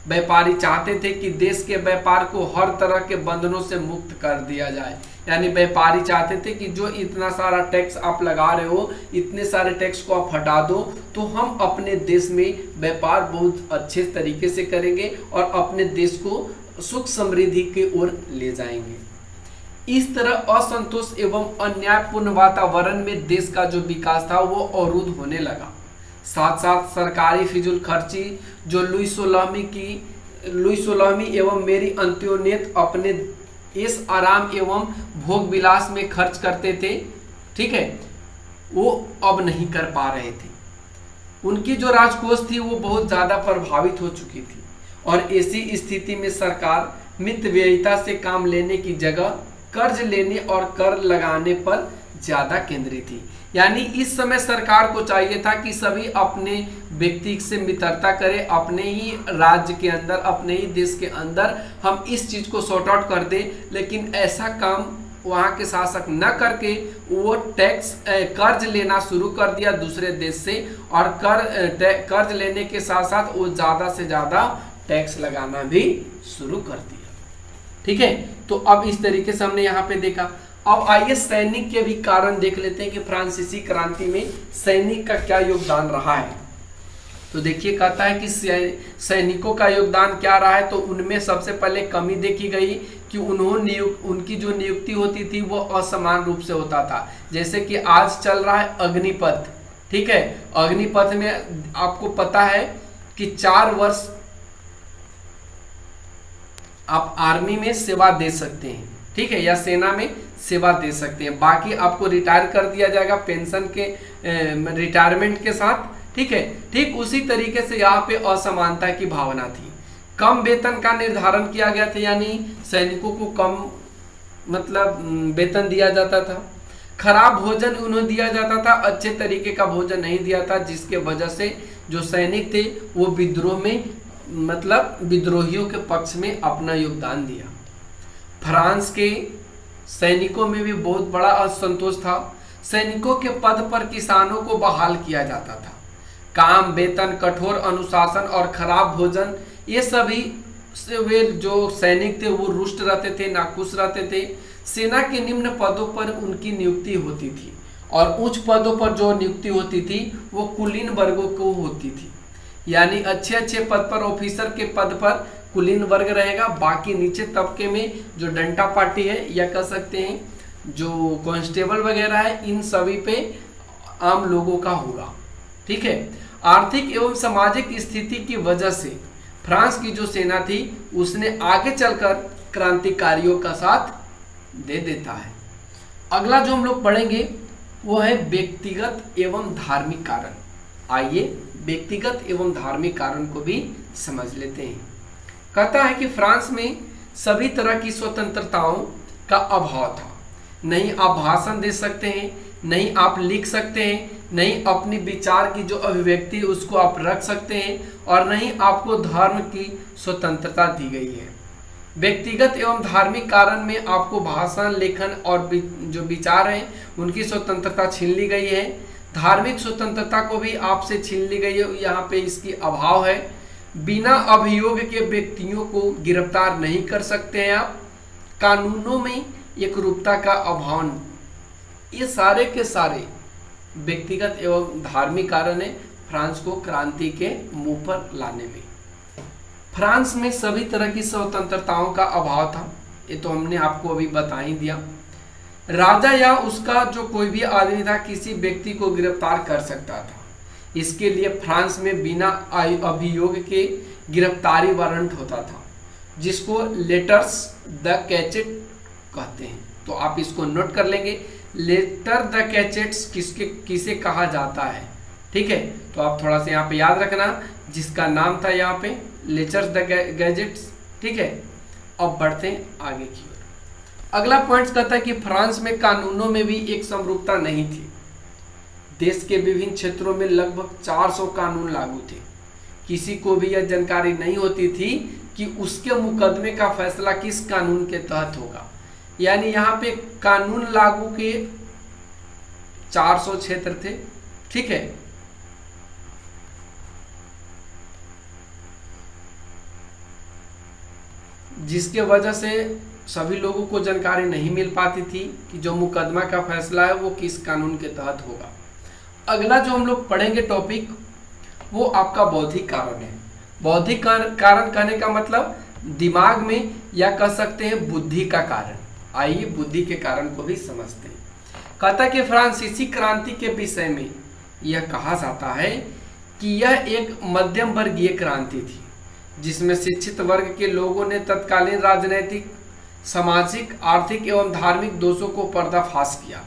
Speaker 1: व्यापारी चाहते थे कि देश के व्यापार को हर तरह के बंधनों से मुक्त कर दिया जाए, यानी व्यापारी चाहते थे कि जो इतना सारा टैक्स आप लगा रहे हो, इतने सारे टैक्स को आप हटा दो तो हम अपने देश में व्यापार बहुत अच्छे तरीके से करेंगे और अपने देश को सुख समृद्धि की ओर ले जाएंगे। इस तरह असंतोष एवं अन्यायपूर्ण वातावरण में देश का जो विकास था वो अवरुद्ध होने लगा। साथ साथ सरकारी फिजूल खर्ची जो लुई 16वीं एवं मेरी अंत्योनेत अपने इस आराम एवं भोग विलास में खर्च करते थे, ठीक है, वो अब नहीं कर पा रहे थे। उनकी जो राजकोष थी वो बहुत ज्यादा प्रभावित हो चुकी थी और ऐसी स्थिति में सरकार मितव्ययिता से काम लेने की जगह कर्ज लेने और कर लगाने पर ज्यादा केंद्रित थी। यानी इस समय सरकार को चाहिए था कि सभी अपने व्यक्ति से मित्रता करें, अपने ही राज्य के अंदर, अपने ही देश के अंदर हम इस चीज को सॉर्ट आउट कर दें, लेकिन ऐसा काम वहाँ के शासक न करके वो टैक्स कर्ज लेना शुरू कर दिया दूसरे देश से और कर्ज लेने के साथ साथ वो ज़्यादा से ज़्यादा टैक्स लगाना भी शुरू कर दिया। ठीक है, तो अब इस तरीके से हमने यहाँ पे देखा। अब आइए सैनिक के भी कारण देख लेते हैं कि फ्रांसीसी क्रांति में सैनिक का क्या योगदान रहा है। तो देखिए, कहता है कि सैनिकों का योगदान क्या रहा है। तो उनमें सबसे पहले कमी देखी गई कि उनकी जो नियुक्ति होती थी वो असमान रूप से होता था। जैसे कि आज चल रहा है अग्निपथ, ठीक है, अग्निपथ में आपको पता है कि 4 वर्ष आप आर्मी में सेवा दे सकते हैं, ठीक है, या सेना में सेवा दे सकते हैं, बाकी आपको रिटायर कर दिया जाएगा पेंशन के रिटायरमेंट के साथ। ठीक है, ठीक उसी तरीके से यहाँ पे असमानता की भावना थी। कम वेतन का निर्धारण किया गया था, यानी सैनिकों को कम मतलब वेतन दिया जाता था। खराब भोजन उन्हें दिया जाता था, अच्छे तरीके का भोजन नहीं दिया था, जिसके वजह से जो सैनिक थे वो विद्रोह में मतलब विद्रोहियों के पक्ष में अपना योगदान दिया। फ्रांस के सैनिकों में भी बहुत बड़ा असंतोष था। सैनिकों के पद पर किसानों को बहाल किया जाता था। काम, वेतन, कठोर अनुशासन और खराब भोजन, ये सभी से वे जो सैनिक थे वो रुष्ट रहते थे, नाखुश रहते थे। सेना के निम्न पदों पर उनकी नियुक्ति होती थी और उच्च पदों पर जो नियुक्ति होती थी वो कुलीन वर्गों को होती थी, यानी अच्छे अच्छे पद पर, ऑफिसर के पद पर कुलीन वर्ग रहेगा, बाकी नीचे तबके में जो डंटा पार्टी है या कह सकते हैं जो कांस्टेबल वगैरह है, इन सभी पे आम लोगों का होगा। ठीक है, आर्थिक एवं सामाजिक स्थिति की वजह से फ्रांस की जो सेना थी उसने आगे चलकर क्रांतिकारियों का साथ दे देता है। अगला जो हम लोग पढ़ेंगे वो है व्यक्तिगत एवं धार्मिक कारण। आइए व्यक्तिगत एवं धार्मिक कारण को भी समझ लेते हैं। कहता है कि फ्रांस में सभी तरह की स्वतंत्रताओं का अभाव था। नहीं आप भाषण दे सकते हैं, नहीं आप लिख सकते हैं, नहीं अपनी विचार की जो अभिव्यक्ति उसको आप रख सकते हैं, और नहीं आपको धर्म की स्वतंत्रता दी गई है। व्यक्तिगत एवं धार्मिक कारण में आपको भाषण, लेखन और जो विचार हैं उनकी स्वतंत्रता छीन ली गई है। धार्मिक स्वतंत्रता को भी आपसे छीन ली गई है, यहाँ पे इसकी अभाव है। बिना अभियोग के व्यक्तियों को गिरफ्तार नहीं कर सकते हैं आप। कानूनों में एकरूपता का अभाव, ये सारे के सारे व्यक्तिगत एवं धार्मिक कारण है फ्रांस को क्रांति के मुंह पर लाने में। फ्रांस में सभी तरह की स्वतंत्रताओं का अभाव था, ये तो हमने आपको अभी बता ही दिया। राजा या उसका जो कोई भी आदमी था किसी व्यक्ति को गिरफ्तार कर सकता था। इसके लिए फ्रांस में बिना अभियोग के गिरफ्तारी वारंट होता था, जिसको लेटर्स द कैचेट कहते हैं। तो आप इसको नोट कर लेंगे, लेटर द कैचेट्स किसे कहा जाता है। ठीक है, तो आप थोड़ा सा यहाँ पे याद रखना, जिसका नाम था यहाँ पे लेटर्स द गैजेट्स। ठीक है, अब बढ़ते हैं आगे की ओर। अगला पॉइंट कहता है कि फ्रांस में कानूनों में भी एक समरूपता नहीं थी। देश के विभिन्न क्षेत्रों में लगभग 400 कानून लागू थे। किसी को भी यह जानकारी नहीं होती थी कि उसके मुकदमे का फैसला किस कानून के तहत होगा। यानी यहाँ पे कानून लागू के 400 क्षेत्र थे। ठीक है, जिसके वजह से सभी लोगों को जानकारी नहीं मिल पाती थी कि जो मुकदमा का फैसला है वो किस कानून के तहत होगा। अगला जो हम लोग पढ़ेंगे टॉपिक वो आपका बौद्धिक कारण है। बौद्धिक कारण कहने का मतलब दिमाग में या कह सकते हैं बुद्धि का कारण। आइए बुद्धि के कारण को भी समझते हैं। कहता है कि फ्रांसीसी क्रांति के विषय में यह कहा जाता है कि यह एक मध्यम वर्गीय क्रांति थी, जिसमें शिक्षित वर्ग के लोगों ने तत्कालीन राजनीतिक, सामाजिक, आर्थिक एवं धार्मिक दोषों को पर्दाफाश किया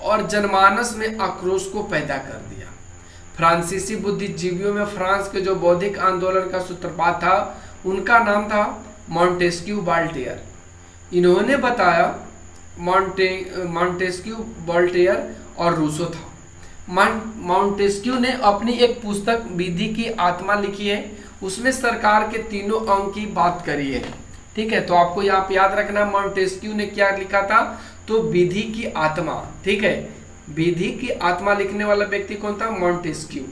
Speaker 1: और जनमानस में आक्रोश को पैदा कर दिया। फ्रांसीसी बुद्धिजीवियों में फ्रांस के जो बौद्धिक आंदोलन का सूत्रपात था उनका नाम था मॉन्टेस्क्यू वॉल्टेयर। इन्होंने बताया मॉन्टेस्क्यू, वॉल्टेयर और रूसो था। मॉन्टेस्क्यू ने अपनी एक पुस्तक विधि की आत्मा लिखी है, उसमें सरकार के तीनों अंग की बात करी है। ठीक है, तो आपको यहाँ पे याद रखना मॉन्टेस्क्यू ने क्या लिखा था, तो विधि की आत्मा। ठीक है, विधि की आत्मा लिखने वाला व्यक्ति कौन था, मॉन्टेस्क्यू।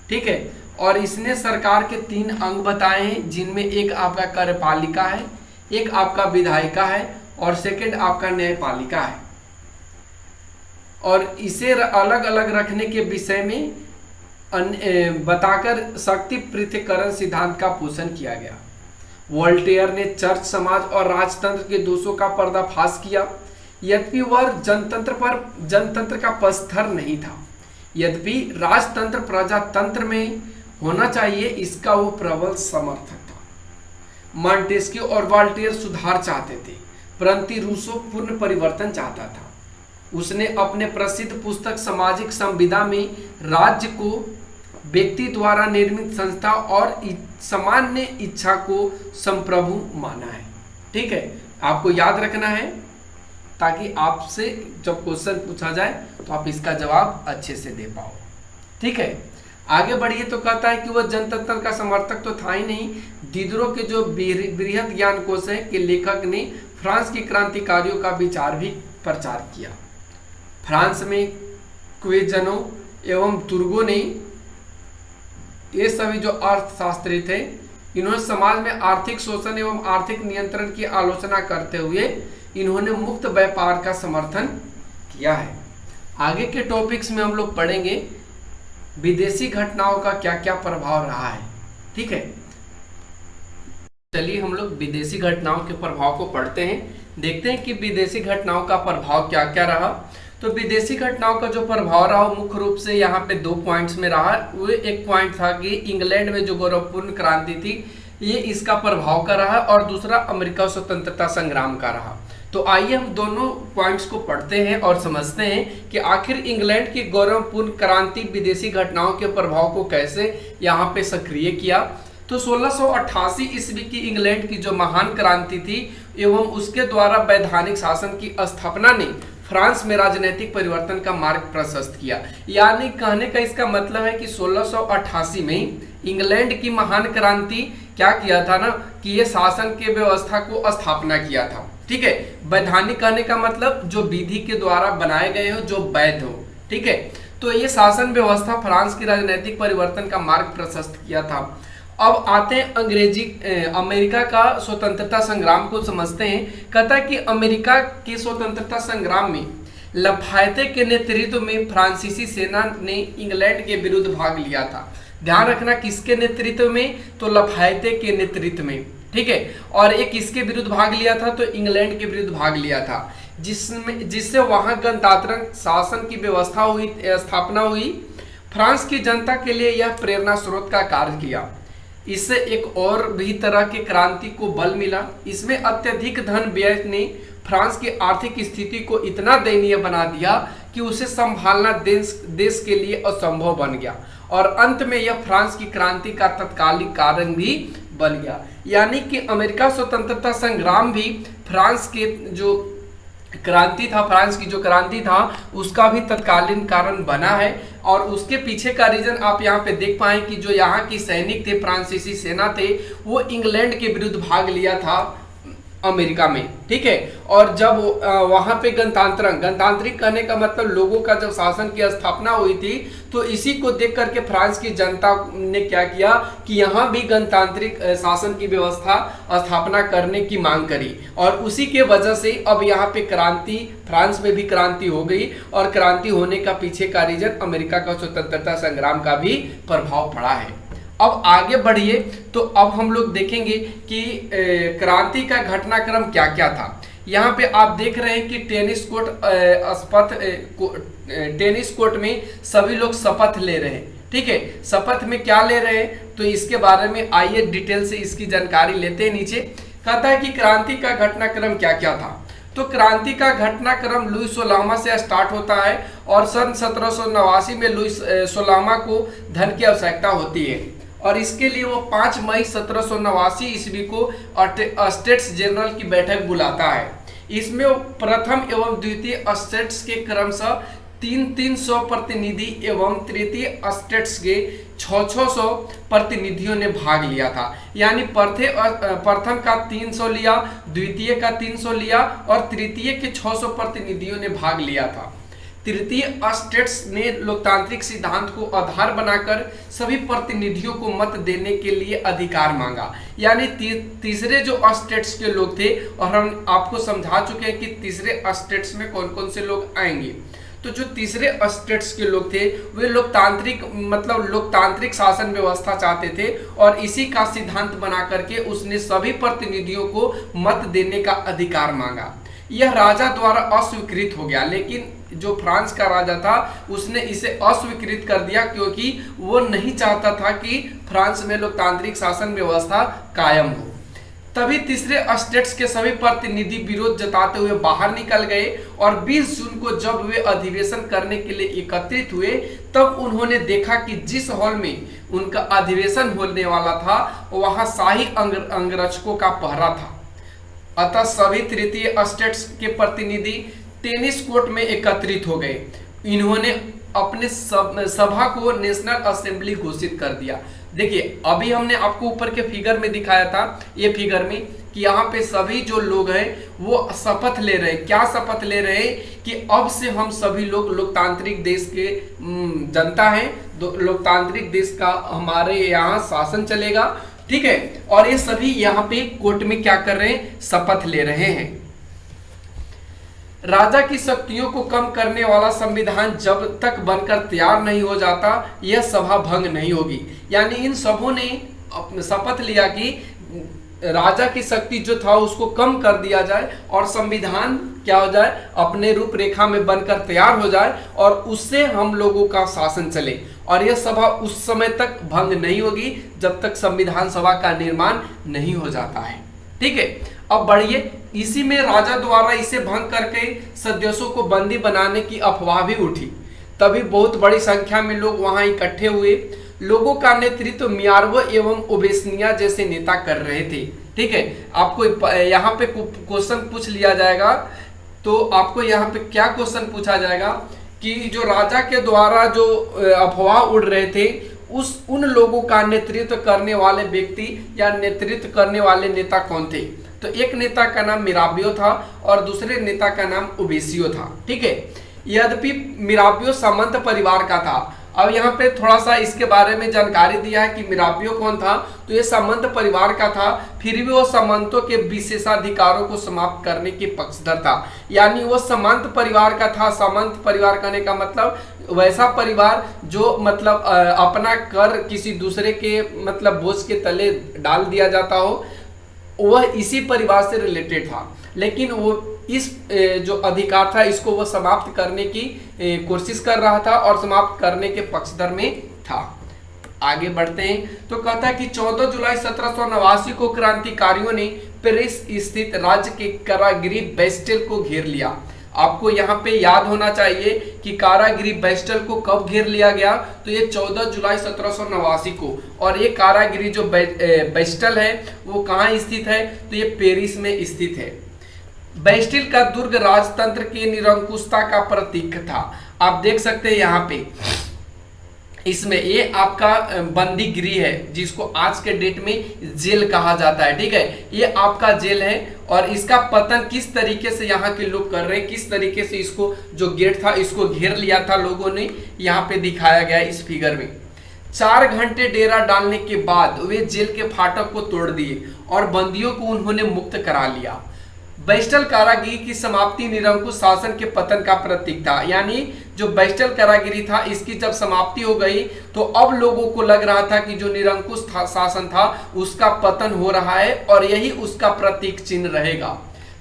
Speaker 1: ठीक है, और इसने सरकार के 3 अंग बताए हैं, जिनमें एक आपका कार्यपालिका है, एक आपका विधायिका है और सेकंड आपका न्यायपालिका है। और इसे अलग अलग रखने के विषय में बताकर शक्ति पृथक्करण सिद्धांत का पोषण किया गया। वोल्टेयर ने चर्च, समाज और राजतंत्र के दोषों का पर्दाफाश किया, यद्यपि वह जनतंत्र का पक्षधर नहीं था। यद्यपि राजतंत्र प्रजातंत्र में होना चाहिए, इसका वो प्रबल समर्थक था। मॉन्टेस्क्यू और वॉल्टेयर सुधार चाहते थे। परंतु रूसो पूर्ण परिवर्तन चाहता था। उसने अपने प्रसिद्ध पुस्तक सामाजिक संविदा में राज्य को व्यक्ति द्वारा निर्मित संस्था और सामान्य इच्छा को संप्रभु माना है। ठीक है, आपको याद रखना है ताकि आपसे जब क्वेश्चन पूछा जाए तो आप इसका जवाब अच्छे से दे पाओ। ठीक है, आगे बढ़िए तो कहता है कि वह जनतंत्र का समर्थक तो था ही नहीं, दिदरो के जो बृहद ज्ञान कोश है के लेखक ने फ्रांस के क्रांतिकारियों का विचार भी प्रचार किया। फ्रांस में क्वेजनो एवं तुर्गो ने, ये सभी जो अर्थशास्त्री थे, इन्होंने समाज में आर्थिक शोषण एवं आर्थिक नियंत्रण की आलोचना करते हुए इन्होंने मुक्त व्यापार का समर्थन किया है। आगे के टॉपिक्स में हम लोग पढ़ेंगे विदेशी घटनाओं का क्या क्या प्रभाव रहा है। ठीक है, चलिए हम लोग विदेशी घटनाओं के प्रभाव को पढ़ते हैं, देखते हैं कि विदेशी घटनाओं का प्रभाव क्या क्या रहा। तो विदेशी घटनाओं का जो प्रभाव रहा वो मुख्य रूप से यहाँ पे 2 पॉइंट्स में रहा। वो एक पॉइंट था कि इंग्लैंड में जो गौरवपूर्ण क्रांति थी ये इसका प्रभाव का रहा, और दूसरा अमेरिका स्वतंत्रता संग्राम का रहा। तो आइए हम दोनों पॉइंट्स को पढ़ते हैं और समझते हैं कि आखिर इंग्लैंड की गौरवपूर्ण क्रांति विदेशी घटनाओं के प्रभाव को कैसे यहाँ पे सक्रिय किया। तो 1688 ईस्वी की इंग्लैंड की जो महान क्रांति थी एवं उसके द्वारा वैधानिक शासन की स्थापना ने फ्रांस में राजनीतिक परिवर्तन का मार्ग प्रशस्त किया। यानी कहने का इसका मतलब है कि 1688 में इंग्लैंड की महान क्रांति क्या किया था ना, कि ये शासन के व्यवस्था को स्थापना किया था। ठीक है, वैधानिक कहने का मतलब जो विधि के द्वारा बनाए गए हो, जो वैध हो। ठीक है, तो ये शासन व्यवस्था फ्रांस की राजनीतिक परिवर्तन का मार्ग प्रशस्त किया था। अब आते हैं अमेरिका का स्वतंत्रता संग्राम को समझते हैं। कहता है कि अमेरिका के स्वतंत्रता संग्राम में लफायते के नेतृत्व में फ्रांसीसी सेना ने इंग्लैंड के विरुद्ध भाग लिया था। ध्यान रखना किसके नेतृत्व में, तो लफायते के नेतृत्व में। ठीक है, और एक किसके विरुद्ध भाग लिया था, तो इंग्लैंड के विरुद्ध भाग लिया था, जिससे वहां गणतांत्रिक शासन की व्यवस्था हुई, स्थापना हुई। फ्रांस की जनता के लिए यह प्रेरणा स्रोत का कार्य किया। इससे एक और भी तरह के क्रांति को बल मिला। इसमें अत्यधिक धन व्यय ने फ्रांस की आर्थिक स्थिति को इतना दयनीय बना दिया कि उसे संभालना देश के लिए असंभव बन गया, और अंत में यह फ्रांस की क्रांति का तत्कालिक कारण भी बन गया। यानी कि अमेरिका स्वतंत्रता संग्राम भी फ्रांस के जो क्रांति था, फ्रांस की जो क्रांति था उसका भी तत्कालीन कारण बना है। और उसके पीछे का रीजन आप यहाँ पे देख पाए कि जो यहाँ की सैनिक थे, फ्रांसीसी सेना थे, वो इंग्लैंड के विरुद्ध भाग लिया था अमेरिका में। ठीक है, और जब वहां पे गणतांत्रिक कहने का मतलब लोगों का जब शासन की स्थापना हुई थी, तो इसी को देख करके फ्रांस की जनता ने क्या किया कि यहाँ भी गणतांत्रिक शासन की व्यवस्था स्थापना करने की मांग करी, और उसी के वजह से अब यहाँ पे क्रांति, फ्रांस में भी क्रांति हो गई। और क्रांति होने का पीछे का रीजन अमेरिका का स्वतंत्रता संग्राम का भी प्रभाव पड़ा है। अब आगे बढ़िए तो अब हम लोग देखेंगे कि क्रांति का घटनाक्रम क्या क्या था। यहाँ पे आप देख रहे हैं कि टेनिस कोर्ट में सभी लोग शपथ ले रहे हैं। ठीक है, शपथ में क्या ले रहे हैं, तो इसके बारे में आइए डिटेल से इसकी जानकारी लेते हैं। नीचे कहता है कि क्रांति का घटनाक्रम क्या क्या था। तो क्रांति का घटनाक्रम लुई 16वां से स्टार्ट होता है, और सन 1789 में लुई 16वां को धन की आवश्यकता होती है, और इसके लिए वो 5 मई 1789 ईस्वी को स्टेट्स जनरल की बैठक बुलाता है। इसमें वो प्रथम एवं द्वितीय स्टेट्स के क्रमशः 300 प्रतिनिधि एवं तृतीय स्टेट्स के 600 प्रतिनिधियों ने भाग लिया था। यानी प्रथम का 300 लिया, द्वितीय का 300 लिया, और तृतीय के 600 प्रतिनिधियों ने भाग लिया था। तृतीय स्टेट्स ने लोकतांत्रिक सिद्धांत को आधार बनाकर सभी प्रतिनिधियों को मत देने के लिए अधिकार मांगा। यानी तीसरे जो स्टेट्स के लोग थे, और हम आपको समझा चुके हैं कि तीसरे स्टेट्स में कौन कौन से लोग आएंगे। तो जो तीसरे स्टेट्स के लोग थे वे लोकतांत्रिक शासन व्यवस्था चाहते थे, और इसी का सिद्धांत बना करके उसने सभी प्रतिनिधियों को मत देने का अधिकार मांगा। यह राजा द्वारा अस्वीकृत हो गया, लेकिन जो फ्रांस का राजा था उसने इसे अस्वीकृत कर दिया, क्योंकि वो नहीं चाहता था कि फ्रांस में लोकतांत्रिक शासन व्यवस्था कायम हो। तभी तीसरे स्टेट्स के सभी प्रतिनिधि विरोध जताते हुए बाहर निकल गए और 20 जून को जब वे अधिवेशन करने के लिए एकत्रित हुए तब उन्होंने देखा कि जिस हॉल में उनका अधिवेशन होने वाला था वहां शाही अंगरक्षकों का पहरा था। अतः सभी तृतीय स्टेट्स के प्रतिनिधि टेनिस कोर्ट में एकत्रित हो गए। इन्होंने अपने सभा को नेशनल असेंबली घोषित कर दिया। देखिए अभी हमने आपको ऊपर के फिगर में दिखाया था, ये फिगर में, कि यहाँ पे सभी जो लोग हैं वो शपथ ले रहे हैं। क्या शपथ ले रहे हैं कि अब से हम सभी लोग लोकतांत्रिक देश के जनता हैं, लोकतांत्रिक देश का हमारे यहाँ शासन चलेगा, ठीक है। और ये सभी यहाँ पे कोर्ट में क्या कर रहे हैं, शपथ ले रहे हैं। राजा की शक्तियों को कम करने वाला संविधान जब तक बनकर तैयार नहीं हो जाता यह सभा भंग नहीं होगी। यानी इन सबों ने शपथ लिया कि राजा की शक्ति जो था उसको कम कर दिया जाए और संविधान क्या हो जाए, अपने रूपरेखा में बनकर तैयार हो जाए और उससे हम लोगों का शासन चले। और यह सभा उस समय तक भंग नहीं होगी जब तक संविधान सभा का निर्माण नहीं हो जाता है, ठीक है। अब बढ़िए, इसी में राजा द्वारा इसे भंग करके सदस्यों को बंदी बनाने की अफवाह भी उठी। तभी बहुत बड़ी संख्या में लोग वहां इकट्ठे हुए। लोगों का नेतृत्व मियार्वो एवं ओबेस्निया जैसे नेता कर रहे थे, ठीक है। आपको यहाँ पे क्वेश्चन पूछ लिया जाएगा, तो आपको यहाँ पे क्या क्वेश्चन पूछा जाएगा कि जो राजा के द्वारा जो अफवाह उड़ रहे थे उन लोगों का नेतृत्व करने वाले व्यक्ति या नेतृत्व करने वाले नेता कौन थे। तो एक नेता का नाम मिराबियो था और दूसरे नेता का नाम ओबेसियो था, ठीक है। यद्यपि मिराबियो सामंत परिवार का था। अब यहाँ पे थोड़ा सा इसके बारे में जानकारी दिया है कि मिराबियो कौन था, तो ये सामंत परिवार का था, फिर भी वो सामंतों के विशेषाधिकारों को समाप्त करने के पक्षधर था। यानी वो सामंत परिवार का था। सामंत परिवार कहने का मतलब वैसा परिवार जो मतलब अपना कर किसी दूसरे के मतलब बोझ के तले डाल दिया जाता हो, वह इसी परिवार से रिलेटेड था। लेकिन वो इस जो अधिकार था इसको वो समाप्त करने की कोशिश कर रहा था और समाप्त करने के पक्षधर में था। आगे बढ़ते हैं तो कहता है कि 14 जुलाई 1789 को क्रांतिकारियों ने पेरिस स्थित राज्य के कारागृह बेस्टेल को घेर लिया। आपको यहाँ पे याद होना चाहिए कि कारागृह बेस्टेल को कब घेर लिया गया, तो ये 14 जुलाई 1789 को। और ये कारागृह जो बेस्टेल है वो कहाँ स्थित है, तो ये पेरिस में स्थित है। बेस्टिल का दुर्ग राजतंत्र की निरंकुशता का प्रतीक था। आप देख सकते हैं यहाँ पे इसमें ये आपका बंदी गृह है जिसको आज के डेट में जेल कहा जाता है, ठीक है। ये आपका जेल है और इसका पतन किस तरीके से यहाँ के लोग कर रहे हैं, किस तरीके से इसको जो गेट था इसको घेर लिया था लोगों ने, यहाँ पे दिखाया गया है इस फिगर में। 4 घंटे डेरा डालने के बाद वे जेल के फाटक को तोड़ दिए और बंदियों को उन्होंने मुक्त करा लिया। बेस्टल कारागिरी की समाप्ति निरंकुश शासन के पतन का प्रतीक था। यानी जो बेस्टल कारागिरी था इसकी जब समाप्ति हो गई तो अब लोगों को लग रहा था कि जो निरंकुश शासन था उसका पतन हो रहा है और यही उसका प्रतीक चिन्ह रहेगा।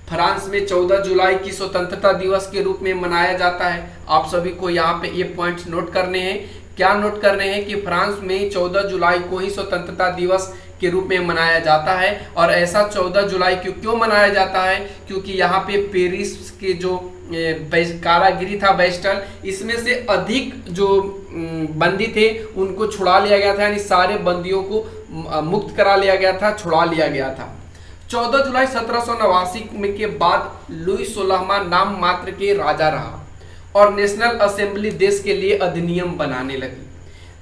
Speaker 1: फ्रांस में 14 जुलाई की स्वतंत्रता दिवस के रूप में मनाया जाता है। आप सभी को यहाँ पे ये पॉइंट्स नोट करने हैं। क्या नोट करने हैं कि फ्रांस में 14 जुलाई को ही स्वतंत्रता दिवस के रूप में मनाया जाता है। और ऐसा 14 जुलाई क्यों मनाया जाता है, क्योंकि यहाँ पे पेरिस के जो कारागिरी था बेस्टल, इसमें से अधिक जो बंदी थे उनको छुड़ा लिया गया था। यानी सारे बंदियों को मुक्त करा लिया गया था, छुड़ा लिया गया था। 14 जुलाई 1789 के बाद लुई 16वां नाम मात्र के राजा रहा और नेशनल असेंबली देश के लिए अधिनियम बनाने लगी।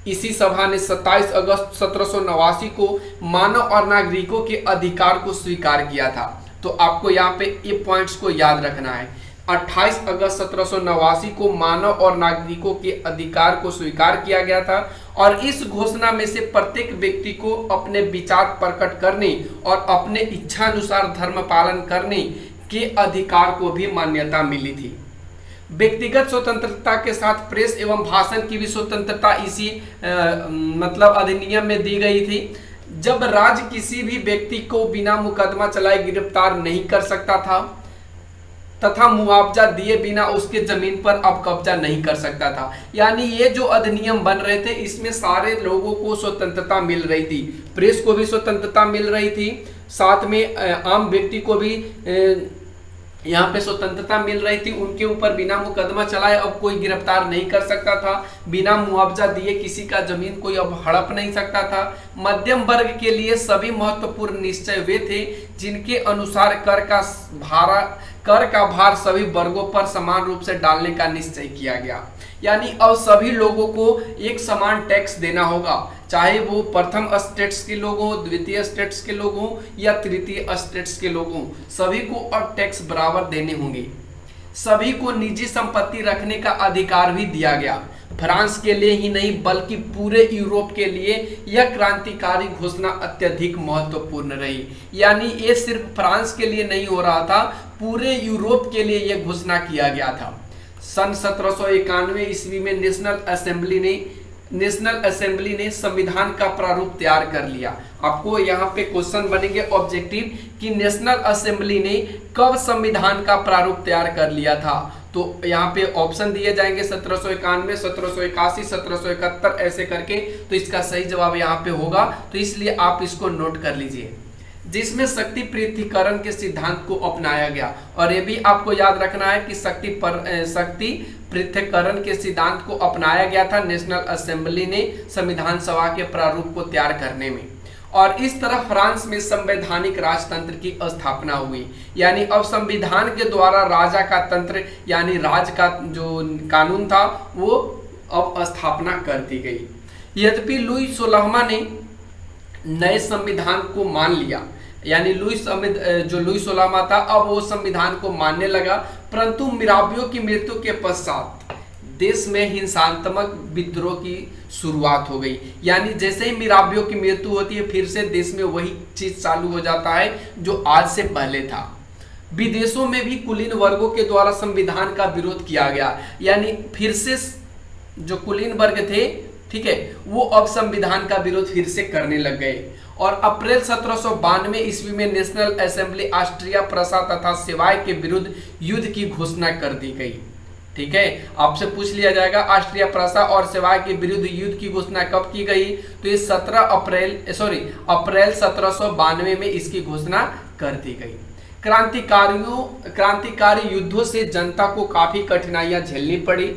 Speaker 1: इसी सभा ने 27 अगस्त 1789 को मानव और नागरिकों के अधिकार को स्वीकार किया था। तो आपको यहाँ पे ये पॉइंट्स को याद रखना है। 28 अगस्त 1789 को मानव और नागरिकों के अधिकार को स्वीकार किया गया था और इस घोषणा में से प्रत्येक व्यक्ति को अपने विचार प्रकट करने और अपने इच्छानुसार धर्म पालन करने के अधिकार को भी मान्यता मिली थी। व्यक्तिगत स्वतंत्रता के साथ प्रेस एवं भाषण की भी स्वतंत्रता इसी मतलब अधिनियम में दी गई थी। जब राज्य किसी भी व्यक्ति को बिना मुकदमा चलाए गिरफ्तार नहीं कर सकता था तथा मुआवजा दिए बिना उसके जमीन पर अब कब्जा नहीं कर सकता था। यानी ये जो अधिनियम बन रहे थे इसमें सारे लोगों को स्वतंत्रता मिल रही थी। प्रेस को भी स्वतंत्रता मिल रही थी, साथ में आम व्यक्ति को भी यहाँ पे स्वतंत्रता मिल रही थी, उनके ऊपर बिना मुकदमा चलाए अब कोई गिरफ्तार नहीं कर सकता था, बिना मुआवजा दिए किसी का जमीन कोई अब हड़प नहीं सकता था। मध्यम वर्ग के लिए सभी महत्वपूर्ण निश्चय वे थे जिनके अनुसार कर का भार सभी वर्गों पर समान रूप से डालने का निश्चय किया गया। यानी अब सभी लोगों को एक समान टैक्स देना होगा, चाहे वो प्रथम स्टेट्स के लोग हों, द्वितीय स्टेट्स के लोग हों या तृतीय स्टेट्स के लोग हों, सभी को अब टैक्स बराबर देने होंगे। सभी को निजी संपत्ति रखने का अधिकार भी दिया गया। फ्रांस के लिए ही नहीं बल्कि पूरे यूरोप के लिए यह क्रांतिकारी घोषणा अत्यधिक महत्वपूर्ण रही। यानी ये सिर्फ फ्रांस के लिए नहीं हो रहा था, पूरे यूरोप के लिए यह घोषणा किया गया था। सन 1791 ईस्वी में नेशनल असेंबली ने संविधान का प्रारूप तैयार कर लिया। आपको यहाँ पे क्वेश्चन बनेंगे ऑब्जेक्टिव कि नेशनल असेंबली ने कब संविधान का प्रारूप तैयार कर लिया था, तो यहाँ पे ऑप्शन दिए जाएंगे 1791, 1781, 1771 ऐसे करके, तो इसका सही जवाब यहाँ पे होगा, तो इसलिए आप इसको नोट कर लीजिए, जिसमें शक्ति पृथक्करण के सिद्धांत को अपनाया गया। और ये भी आपको याद रखना है कि शक्ति पृथक्करण के सिद्धांत को अपनाया गया था नेशनल असेंबली ने संविधान सभा के प्रारूप को तैयार करने में। और इस तरह फ्रांस में संवैधानिक राजतंत्र की स्थापना हुई। यानी अब संविधान के द्वारा राजा का तंत्र यानी राज का जो कानून था वो अब स्थापना कर दी गई। यद्यपि लुई 16वां ने नए संविधान को मान लिया, यानी लुई 16वां था अब वो संविधान को मानने लगा, परंतु मिराबियों की मृत्यु के पश्चात देश में हिंसात्मक विद्रोह की शुरुआत हो गई। यानी जैसे ही मिराबियों की मृत्यु होती है फिर से देश में वही चीज चालू हो जाता है जो आज से पहले था। विदेशों में भी कुलीन वर्गों के द्वारा संविधान का विरोध किया गया। यानी फिर से जो कुलीन वर्ग थे, ठीक है, वो अब संविधान का विरोध फिर से करने लग गए। और अप्रैल 1792 ईस्वी में नेशनल असेंबली ऑस्ट्रिया प्रसा तथा सेवाय के विरुद्ध युद्ध की घोषणा कर दी गई। ठीक है, आपसे पूछ लिया जाएगा ऑस्ट्रिया प्रसा और सेवाय के विरुद्ध युद्ध की घोषणा कब की गई, तो ये अप्रैल 1792 में इसकी घोषणा कर दी गई। क्रांतिकारी युद्धों से जनता को काफी कठिनाइयां झेलनी पड़ी।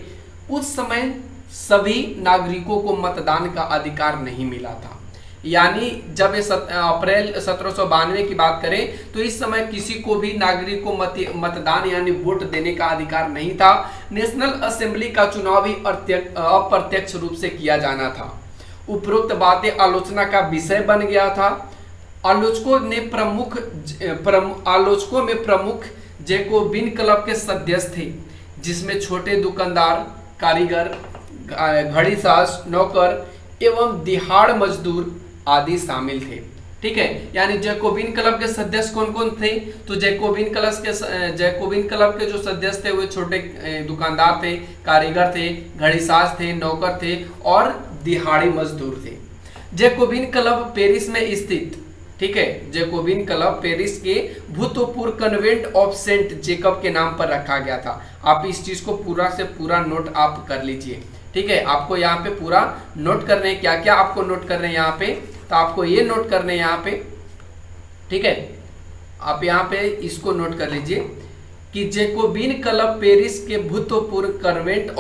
Speaker 1: उस समय सभी नागरिकों को मतदान का अधिकार नहीं मिला था। यानी जब अप्रैल 1792 की बात करें तो इस समय किसी को भी नागरिक को मतदान यानी वोट देने का अधिकार नहीं था। नेशनल असेंबली का चुनाव भी अप्रत्यक्ष रूप से किया जाना था। उपरोक्त बातें आलोचना का विषय बन गया था। आलोचकों में प्रमुख जैकोबिन क्लब के सदस्य थे, जिसमें छोटे दुकानदार, कारीगर, घड़ीसाज, नौकर एवं दिहाड़ मजदूर आदि शामिल थे। ठीक है, यानी जैकोबिन क्लब के सदस्य कौन कौन थे, तो जैकोबिन क्लब के जो सदस्य थे वो छोटे दुकानदार थे, कारीगर थे, घड़ीसाज थे, नौकर थे और दिहाड़ी मजदूर थे। जैकोबिन क्लब पेरिस में स्थित, ठीक है, जैकोबिन क्लब पेरिस के भूतपूर्व कन्वेंट ऑफ सेंट जेकब के नाम पर रखा गया था। आप इस चीज को पूरा से पूरा नोट आप कर लीजिए। ठीक है, आपको यहाँ पे पूरा नोट करने हैं, क्या क्या आपको नोट करने हैं यहाँ पे, तो आपको ये नोट करने हैं यहाँ पे। ठीक है, आप यहाँ पे इसको नोट कर लीजिए कि जैकोबिन क्लब पेरिस के भूतपूर्व कन्वेंट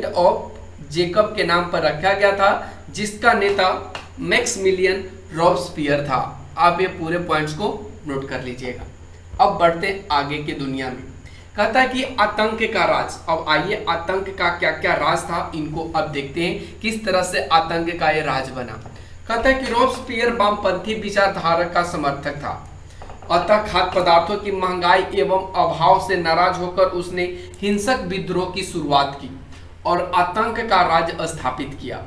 Speaker 1: ऑफ जेकब के नाम पर रखा गया था, जिसका नेता मैक्सिमिलियन रॉबस्पियर था। आप ये पूरे पॉइंट्स को नोट कर लीजिएगा। अब बढ़ते हैं आगे की दुनिया में। कहता है कि आतंक का राज। अब आइए आतंक का क्या क्या राज था, इनको अब देखते हैं किस तरह से आतंक का ये राज बना। कहता है कि रॉबस्पियर वामपंथी विचारधारा का समर्थक था, अतः खाद्य पदार्थों की महंगाई एवं अभाव से नाराज होकर उसने हिंसक विद्रोह की शुरुआत की और आतंक का राज स्थापित किया।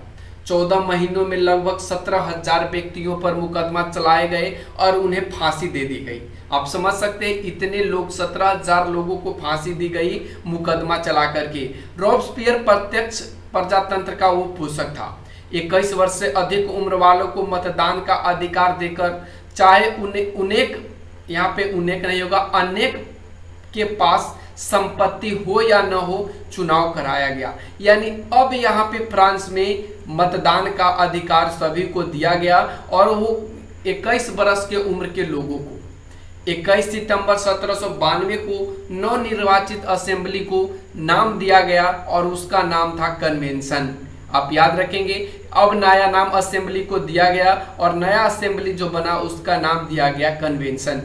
Speaker 1: 14 महीनों में लगभग 17,000 व्यक्तियों पर मुकदमा चलाए गए और उन्हें फांसी दे दी गई। आप समझ सकते हैं इतने लोग, 17,000 लोगों को फांसी दी गई मुकदमा चला करके। रॉबस्पियर प्रत्यक्ष प्रजातंत्र का वो पोषक था। 21 वर्ष से अधिक उम्र वालों को मतदान का अधिकार देकर, चाहे यहाँ पे उन्हें नहीं होगा, अनेक के पास संपत्ति हो या न हो, चुनाव कराया गया। यानी अब यहाँ पे फ्रांस में मतदान का अधिकार सभी को दिया गया और वो 21 बरस के उम्र के लोगों को 21 सितंबर 1792 को नवनिर्वाचित असेंबली को नाम दिया गया और उसका नाम था कन्वेंशन। आप याद रखेंगे, अब नया नाम असेंबली को दिया गया और नया असेंबली जो बना उसका नाम दिया गया कन्वेंशन।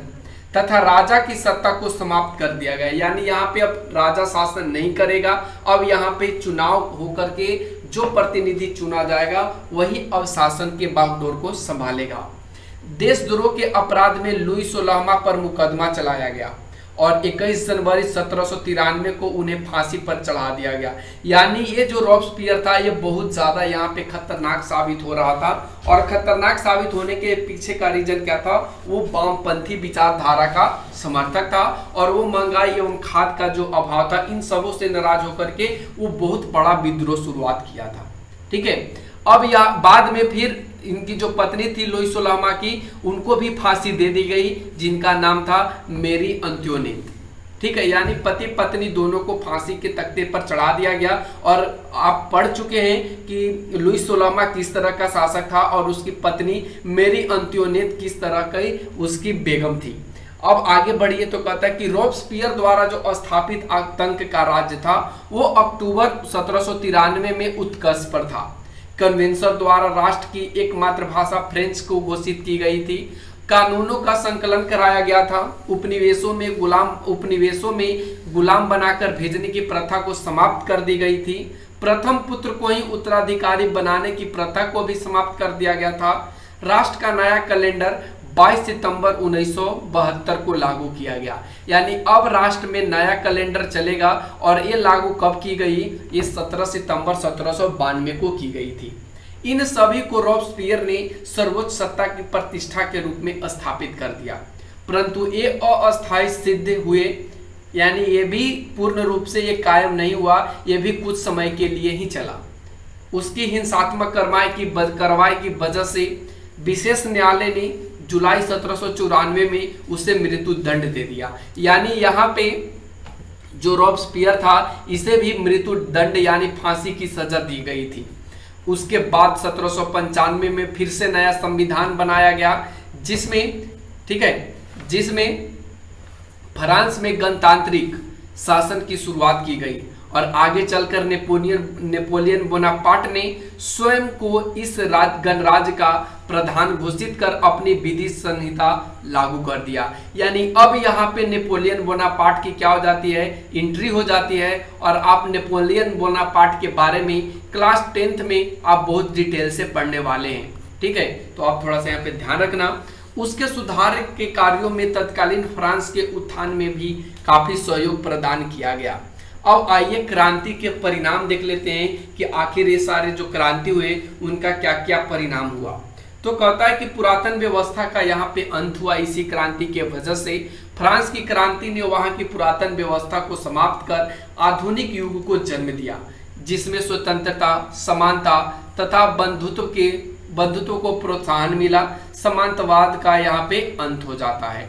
Speaker 1: तथा राजा की सत्ता को समाप्त कर दिया गया, यानी यहाँ पे अब राजा शासन नहीं करेगा, अब यहाँ पे चुनाव होकर के जो प्रतिनिधि चुना जाएगा वही अब शासन के बागडोर को संभालेगा। देशद्रोह के अपराध में लुई 16वां पर मुकदमा चलाया गया और 21 जनवरी 1793 को उन्हें फांसी पर चढ़ा दिया गया। यानी ये जो रॉबस्पियर था ये बहुत ज्यादा यहाँ पे खतरनाक साबित हो रहा था, और खतरनाक साबित होने के पीछे का रीजन क्या था, वो वामपंथी विचारधारा का समर्थक था और वो महंगाई एवं खाद का जो अभाव था, इन सबों से नाराज होकर के वो बहुत बड़ा विद्रोह शुरुआत किया था। ठीक है, अब या बाद में फिर इनकी जो पत्नी थी लुई 16वां की, उनको भी फांसी दे दी गई, जिनका नाम था मेरी अंत्योनेट। ठीक है, यानी पति पत्नी दोनों को फांसी के तख्ते पर चढ़ा दिया गया। और आप पढ़ चुके हैं कि लुई 16वां किस तरह का शासक था और उसकी पत्नी मेरी अंत्योनेट किस तरह की उसकी बेगम थी। अब आगे बढ़िए तो कहता है कि रॉबस्पियर द्वारा जो स्थापित आतंक का राज्य था वो अक्टूबर 1793 में उत्कर्ष पर था। कन्वेंशन द्वारा राष्ट्र की एकमात्र भाषा फ्रेंच को घोषित की गई थी। कानूनों का संकलन कराया गया था। उपनिवेशों में गुलाम बनाकर भेजने की प्रथा को समाप्त कर दी गई थी। प्रथम पुत्र को ही उत्तराधिकारी बनाने की प्रथा को भी समाप्त कर दिया गया था। राष्ट्र का नया कैलेंडर 22 सितंबर 1972 को लागू किया गया। यानी अब राष्ट्र में नया कैलेंडर चलेगा और ये लागू कब की गई, ये 17 सितंबर 1792 को की गई थी। इन सभी को रॉबस्पियर ने सर्वोच्च सत्ता की प्रतिष्ठा के रूप में स्थापित कर दिया, परंतु ये अस्थायी सिद्ध हुए, यानी ये भी पूर्ण रूप से ये कायम नहीं हुआ, ये भी कुछ समय के लिए ही चला। उसकी हिंसात्मक कार्रवाई की वजह से विशेष न्यायालय ने जुलाई 1794 में उसे मृत्यु दंड दे दिया। यानी यहाँ पे जो रॉबस्पियर था इसे भी मृत्यु दंड यानी फांसी की सजा दी गई थी। उसके बाद 1795 में फिर से नया संविधान बनाया गया, जिसमें फ्रांस में गणतांत्रिक शासन की शुरुआत की गई और आगे चलकर नेपोलियन बोनापार्ट ने स्वयं को इस गणराज्य का प्रधान घोषित कर अपनी विधि संहिता लागू कर दिया। यानी अब यहाँ पे नेपोलियन बोनापार्ट की क्या हो जाती है, एंट्री हो जाती है, और आप नेपोलियन बोनापार्ट के बारे में क्लास 10th में आप बहुत डिटेल से पढ़ने वाले हैं। ठीक है, तो आप थोड़ा सा यहाँ पे ध्यान रखना। उसके सुधार के कार्यों में तत्कालीन फ्रांस के उत्थान में भी काफी सहयोग प्रदान किया गया। अब आइए क्रांति के परिणाम देख लेते हैं कि आखिर ये सारे जो क्रांति हुए उनका क्या क्या परिणाम हुआ। तो कहता है कि पुरातन व्यवस्था का यहाँ पे अंत हुआ। इसी क्रांति के वजह से फ्रांस की क्रांति ने वहाँ की पुरातन व्यवस्था को समाप्त कर आधुनिक युग को जन्म दिया, जिसमें स्वतंत्रता, समानता तथा बंधुत्व को प्रोत्साहन मिला। समांतवाद का यहाँ पे अंत हो जाता है।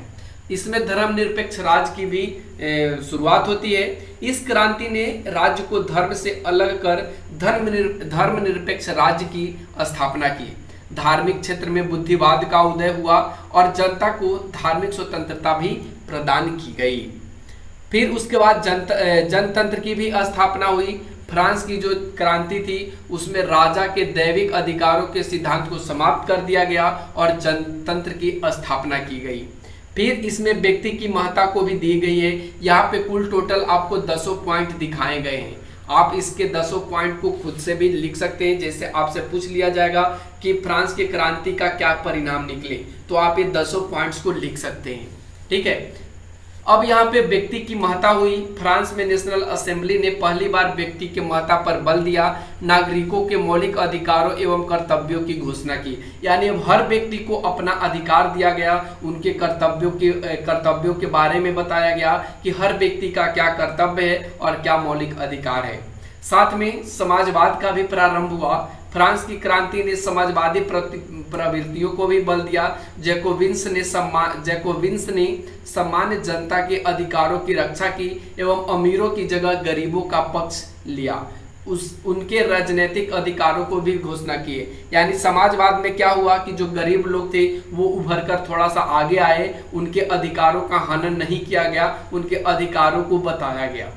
Speaker 1: इसमें धर्मनिरपेक्ष राज्य की भी शुरुआत होती है। इस क्रांति ने राज्य को धर्म से अलग कर धर्मनिरपेक्ष राज्य की स्थापना की। धार्मिक क्षेत्र में बुद्धिवाद का उदय हुआ और जनता को धार्मिक स्वतंत्रता भी प्रदान की गई। फिर उसके बाद जनतंत्र की भी स्थापना हुई। फ्रांस की जो क्रांति थी उसमें राजा के दैविक अधिकारों के सिद्धांत को समाप्त कर दिया गया और जनतंत्र की स्थापना की गई। फिर इसमें व्यक्ति की महत्ता को भी दी गई है। यहाँ पे कुल टोटल आपको 10 पॉइंट दिखाए गए हैं। आप इसके 10 पॉइंट को खुद से भी लिख सकते हैं। जैसे आपसे पूछ लिया जाएगा कि फ्रांस की क्रांति का क्या परिणाम निकले, तो आप ये 10 पॉइंट्स को लिख सकते हैं। ठीक है, अब यहाँ पे व्यक्ति की महत्ता हुई। फ्रांस में नेशनल असेंबली ने पहली बार व्यक्ति की महत्ता पर बल दिया। नागरिकों के मौलिक अधिकारों एवं कर्तव्यों की घोषणा की। यानी अब हर व्यक्ति को अपना अधिकार दिया गया, उनके कर्तव्यों के बारे में बताया गया कि हर व्यक्ति का क्या कर्तव्य है और क्या मौलिक अधिकार है। साथ में समाजवाद का भी प्रारंभ हुआ। फ्रांस की क्रांति ने समाजवादी प्रवृत्तियों को भी बल दिया। जैकोबिन्स ने सामान्य जनता के अधिकारों की रक्षा की एवं अमीरों की जगह गरीबों का पक्ष लिया। उनके राजनीतिक अधिकारों को भी घोषणा किए। यानी समाजवाद में क्या हुआ कि जो गरीब लोग थे वो उभर कर थोड़ा सा आगे आए, उनके अधिकारों का हनन नहीं किया गया, उनके अधिकारों को बताया गया।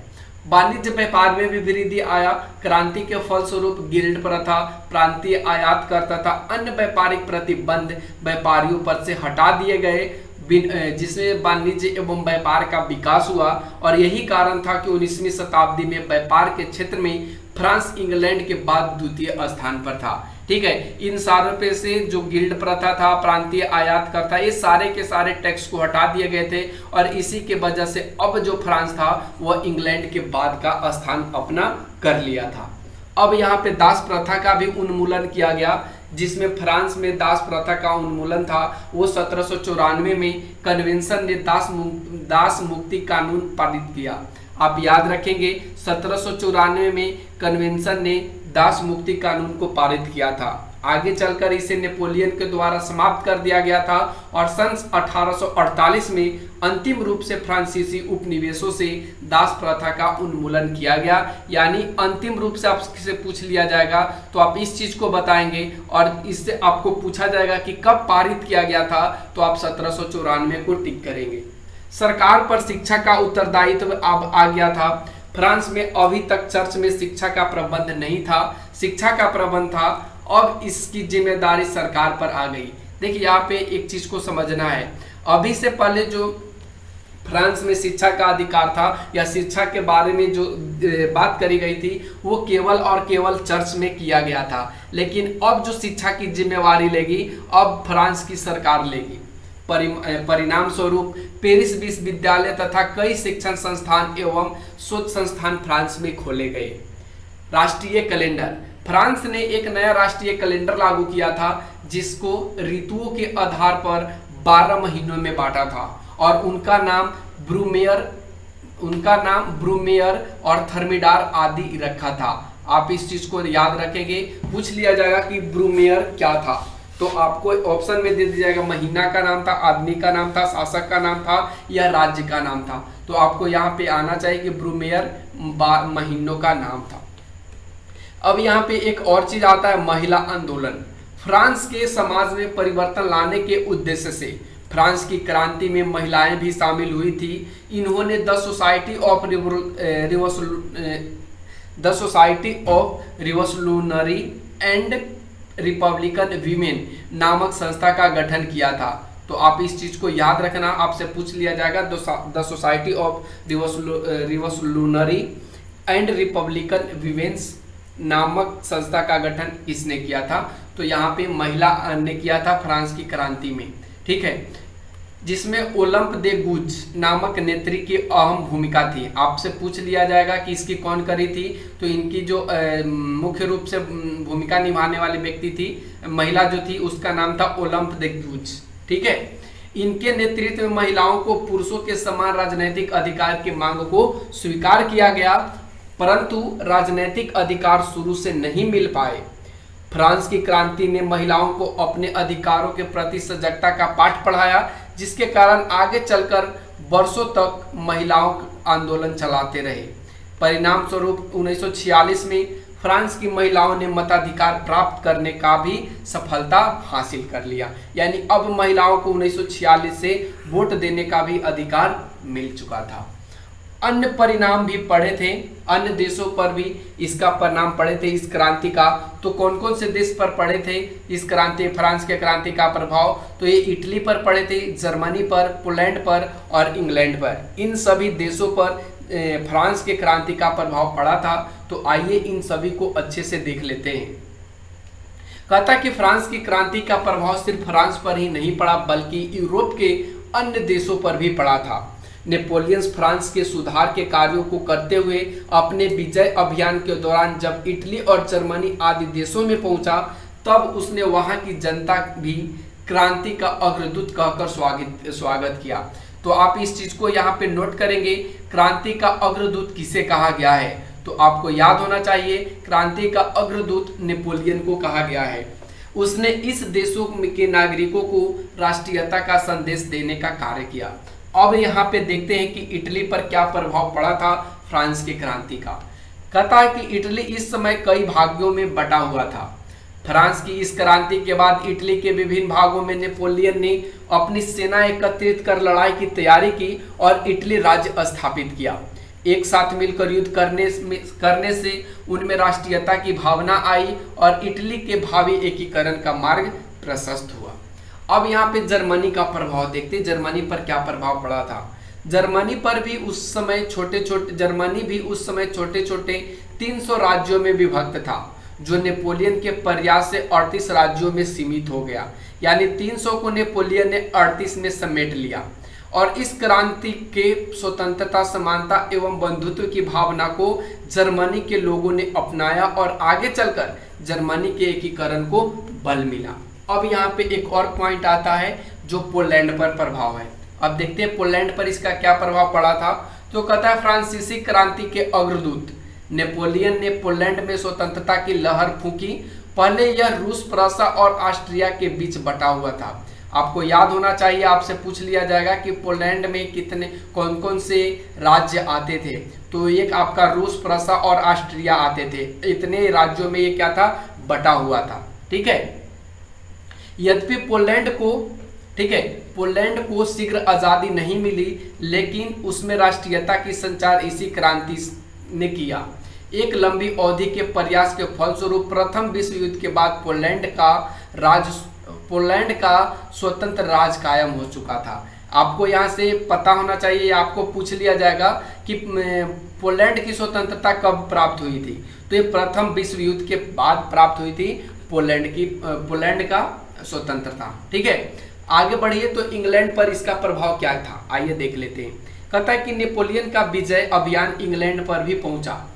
Speaker 1: वाणिज्य व्यापार में भी वृद्धि आया। क्रांति के फलस्वरूप गिल्ड प्रथा, प्रांतीय आयात कर तथा अन्य व्यापारिक प्रतिबंध व्यापारियों पर से हटा दिए गए, जिससे वाणिज्य एवं व्यापार का विकास हुआ। और यही कारण था कि 19वीं शताब्दी में व्यापार के क्षेत्र में फ्रांस इंग्लैंड के बाद द्वितीय स्थान पर था। ठीक है, इन सारों पे से जो गिल्ड प्रथा था, प्रांतीय आयात कर था, ये सारे के सारे टैक्स को हटा दिए गए थे और इसी के वजह से अब जो फ्रांस था वह इंग्लैंड के बाद का स्थान अपना कर लिया था। अब यहाँ पे दास प्रथा का भी उन्मूलन किया गया, जिसमें फ्रांस में दास प्रथा का उन्मूलन था वो 1794 में कन्वेंशन ने दास मुक्ति कानून पारित किया। आप याद रखेंगे 1794 में कन्वेंशन ने दास मुक्ति कानून को पारित किया था। आगे चलकर इसे नेपोलियन के द्वारा समाप्त कर दिया गया था और सन 1848 में अंतिम रूप से फ्रांसीसी उपनिवेशों से दास प्रथा का उन्मूलन किया गया। यानी अंतिम रूप से आपसे पूछ लिया जाएगा तो आप इस चीज को बताएंगे और इससे आपको पूछा जाएगा कि कब पारित किया गया था, तो आप 1794 को टिक करेंगे। सरकार पर शिक्षा का उत्तरदायित्व अब आ गया था। फ्रांस में अभी तक चर्च में शिक्षा का प्रबंध नहीं था, शिक्षा का प्रबंध था, अब इसकी जिम्मेदारी सरकार पर आ गई। देखिए यहाँ पे एक चीज को समझना है, अभी से पहले जो फ्रांस में शिक्षा का अधिकार था या शिक्षा के बारे में जो बात करी गई थी वो केवल और केवल चर्च में किया गया था, लेकिन अब जो शिक्षा की जिम्मेवारी लेगी अब फ्रांस की सरकार लेगी। परिणाम स्वरूप पेरिस विश्वविद्यालय तथा कई शिक्षण संस्थान एवं शोध संस्थान फ्रांस में खोले गए। राष्ट्रीय कैलेंडर, फ्रांस ने एक नया राष्ट्रीय कैलेंडर लागू किया था जिसको ऋतुओं के आधार पर 12 महीनों में बांटा था और उनका नाम ब्रूमेयर और थर्मिडार आदि रखा था। आप इस चीज को याद रखेंगे, पूछ लिया जाएगा कि ब्रूमेयर क्या था, तो आपको ऑप्शन में दे दिया जाएगा महीना का नाम था, आदमी का नाम था, शासक का नाम था या राज्य का नाम था। तो आपको यहाँ पे आना चाहिए कि ब्रूमेयर महीनों का नाम था। अब यहाँ पे एक और चीज आता है, महिला आंदोलन। फ्रांस के समाज में परिवर्तन लाने के उद्देश्य से फ्रांस की क्रांति में महिलाएं भी शामिल हुई थी। इन्होंने the society of revolutionary and Republican women नामक संस्था का गठन किया था। तो आप इस चीज को याद रखना, आपसे पूछ लिया जाएगा the society of revolutionary and republican women's नामक संस्था का गठन किसने किया था, तो यहाँ पे महिला ने किया था फ्रांस की क्रांति में। ठीक है, जिसमें ओलंप दे गुज नामक नेत्री की अहम भूमिका थी। आपसे पूछ लिया जाएगा कि इसकी कौन करी थी, तो इनकी जो मुख्य रूप से भूमिका निभाने वाली व्यक्ति थी, महिला जो थी, उसका नाम था ओलंप दे गुज। ठीक है, इनके नेतृत्व में महिलाओं को पुरुषों के समान राजनीतिक अधिकार की मांग को स्वीकार किया गया, परंतु राजनीतिक अधिकार शुरू से नहीं मिल पाए। फ्रांस की क्रांति ने महिलाओं को अपने अधिकारों के प्रति सजगता का पाठ पढ़ाया, जिसके कारण आगे चलकर वर्षों तक महिलाओं आंदोलन चलाते रहे। परिणाम स्वरूप 1946 में फ्रांस की महिलाओं ने मताधिकार प्राप्त करने का भी सफलता हासिल कर लिया। यानी अब महिलाओं को 1946 से वोट देने का भी अधिकार मिल चुका था। अन्य परिणाम भी पड़े थे, अन्य देशों पर भी इसका परिणाम पड़े थे इस क्रांति का। तो कौन कौन से देश पर पड़े थे इस क्रांति, फ्रांस के क्रांति का प्रभाव, तो ये इटली पर पड़े थे, जर्मनी पर, पोलैंड पर और इंग्लैंड पर। इन सभी देशों पर फ्रांस के क्रांति का प्रभाव पड़ा था। तो आइए इन सभी को अच्छे से देख लेते हैं। कहता कि फ्रांस की क्रांति का प्रभाव सिर्फ फ्रांस पर ही नहीं पड़ा बल्कि यूरोप के अन्य देशों पर भी पड़ा था। नेपोलियन फ्रांस के सुधार के कार्यों को करते हुए अपने विजय अभियान के दौरान जब इटली और जर्मनी आदि देशों में पहुंचा, तब उसने वहां की जनता भी क्रांति का अग्रदूत कहकर स्वागत किया। तो आप इस चीज को यहाँ पे नोट करेंगे, क्रांति का अग्रदूत किसे कहा गया है, तो आपको याद होना चाहिए क्रांति का अग्रदूत नेपोलियन को कहा गया है। उसने इस देशों के नागरिकों को राष्ट्रीयता का संदेश देने का कार्य किया। अब यहाँ पे देखते हैं कि इटली पर क्या प्रभाव पड़ा था फ्रांस की क्रांति का। कहता है कि इटली इस समय कई भागों में बटा हुआ था। फ्रांस की इस क्रांति के बाद इटली के विभिन्न भागों में नेपोलियन ने अपनी सेना एकत्रित कर लड़ाई की तैयारी की और इटली राज्य स्थापित किया। एक साथ मिलकर युद्ध करने से उनमें राष्ट्रीयता की भावना आई और इटली के भावी एकीकरण का मार्ग प्रशस्त हुआ। अब यहाँ पे जर्मनी का प्रभाव देखते हैं, जर्मनी पर क्या प्रभाव पड़ा था। जर्मनी भी उस समय छोटे छोटे 300 राज्यों में विभक्त था, जो नेपोलियन के प्रयास से 38 राज्यों में सीमित हो गया। यानी 300 को नेपोलियन ने 38 में समेट लिया और इस क्रांति के स्वतंत्रता, समानता एवं बंधुत्व की भावना को जर्मनी के लोगों ने अपनाया और आगे चलकर जर्मनी के एकीकरण को बल मिला। अब यहाँ पे एक और पॉइंट आता है जो पोलैंड पर प्रभाव है। अब देखते हैं पोलैंड पर इसका क्या प्रभाव पड़ा था। तो कहता है फ्रांसीसी क्रांति के अग्रदूत नेपोलियन ने पोलैंड में स्वतंत्रता की लहर फूंकी। पहले यह रूस, प्रसा और ऑस्ट्रिया के बीच बटा हुआ था। आपको याद होना चाहिए, आपसे पूछ लिया जाएगा कि पोलैंड में कौन कौन से राज्य आते थे। तो एक आपका रूस, प्रसा और ऑस्ट्रिया आते थे। इतने राज्यों में ये क्या था, बटा हुआ था। ठीक है। यद्यपि पोलैंड को शीघ्र आजादी नहीं मिली, लेकिन उसमें राष्ट्रीयता की संचार इसी क्रांति ने किया। एक लंबी अवधि के प्रयास के फलस्वरूप प्रथम विश्व युद्ध के बाद पोलैंड का स्वतंत्र राज कायम हो चुका था। आपको यहाँ से पता होना चाहिए, आपको पूछ लिया जाएगा कि पोलैंड की स्वतंत्रता कब प्राप्त हुई थी। तो ये प्रथम विश्व युद्ध के बाद प्राप्त हुई थी पोलैंड का स्वतंत्रता। ठीक है, आगे बढ़िए। तो इंग्लैंड पर इसका प्रभाव क्या था, आइए देख लेते हैं। कहता है कि नेपोलियन का विजय अभियान इंग्लैंड पर भी पहुंचा।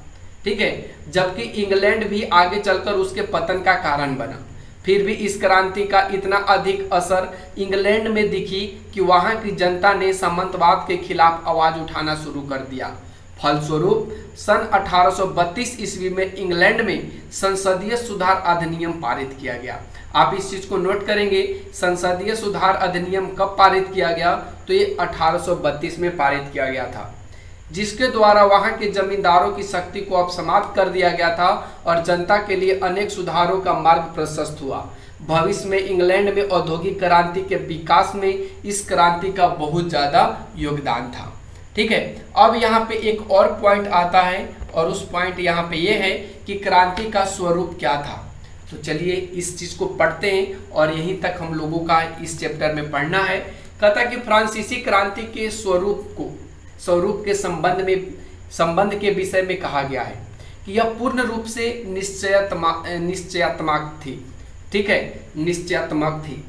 Speaker 1: ठीक है, जबकि इंग्लैंड भी आगे चलकर उसके पतन का कारण बना। फिर भी इस क्रांति का इतना अधिक असर इंग्लैंड में दिखी कि वहां की जनता ने सामंतवाद के खिलाफ आवाज उठाना शुरू कर दिया। फलस्वरूप सन 1832 ईस्वी में इंग्लैंड में संसदीय सुधार अधिनियम पारित किया गया। आप इस चीज को नोट करेंगे, संसदीय सुधार अधिनियम कब पारित किया गया, तो ये 1832 में पारित किया गया था, जिसके द्वारा वहां के जमींदारों की शक्ति को अब समाप्त कर दिया गया था और जनता के लिए अनेक सुधारों का मार्ग प्रशस्त हुआ। भविष्य में इंग्लैंड में औद्योगिक क्रांति के विकास में इस क्रांति का बहुत ज्यादा योगदान था। ठीक है, अब यहाँ पे एक और पॉइंट आता है और उस पॉइंट यहाँ पे ये है कि क्रांति का स्वरूप क्या था। तो चलिए इस चीज को पढ़ते हैं और यहीं तक हम लोगों का इस चैप्टर में पढ़ना है। कहता कि फ्रांसीसी क्रांति के स्वरूप के संबंध के विषय में कहा गया है कि यह पूर्ण रूप से निश्चयात्मक थी। ठीक है, निश्चयात्मक थी,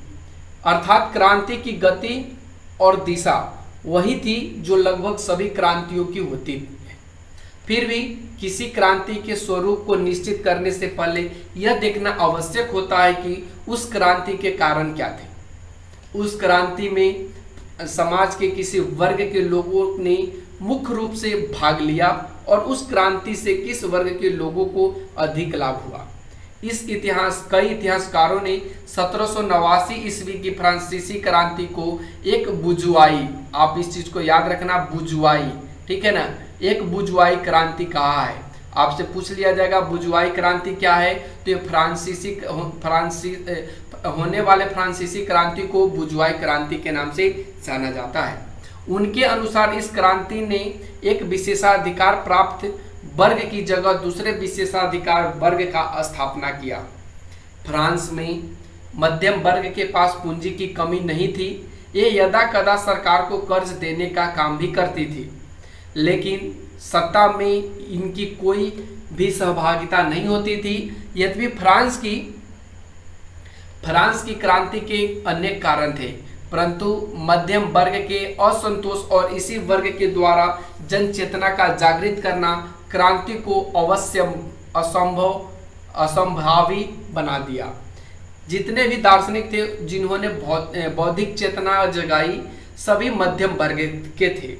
Speaker 1: अर्थात क्रांति की गति और दिशा वही थी जो लगभग सभी क्रांतियों की होती है। फिर भी किसी क्रांति के स्वरूप को निश्चित करने से पहले यह देखना आवश्यक होता है कि उस क्रांति के कारण क्या थे। उस क्रांति में समाज के किसी वर्ग के लोगों ने मुख्य रूप से भाग लिया और उस क्रांति से किस वर्ग के लोगों को अधिक लाभ हुआ। कई इतिहासकारों ने 1789 ईस्वी की फ्रांसीसी क्रांति को एक बुजुआई, आप इस चीज को याद रखना, बुजुआई, ठीक है ना, एक बुजुआई क्रांति कहा है। आपसे पूछ लिया जाएगा बुजुआई क्रांति क्या है, तो ये होने वाले फ्रांसीसी क्रांति को बुजुआई क्रांति के नाम से जाना जाता है। उनके अनुसार इस क्रांति ने एक विशेषाधिकार प्राप्त वर्ग की जगह दूसरे विशेषाधिकार वर्ग का स्थापना किया। फ्रांस में मध्यम वर्ग के पास पूंजी की कमी नहीं थी। ये यदा कदा सरकार को कर्ज देने का काम भी करती थी, लेकिन सत्ता में इनकी कोई भी सहभागिता नहीं होती थी। यद्यपि फ्रांस की क्रांति के अनेक कारण थे, परंतु मध्यम वर्ग के असंतोष और इसी वर्ग के द्वारा जन चेतना का जागृत करना क्रांति को अवश्य असंभावी बना दिया। जितने भी दार्शनिक थे जिन्होंने बौद्धिक चेतना जगाई, सभी मध्यम वर्ग के थे।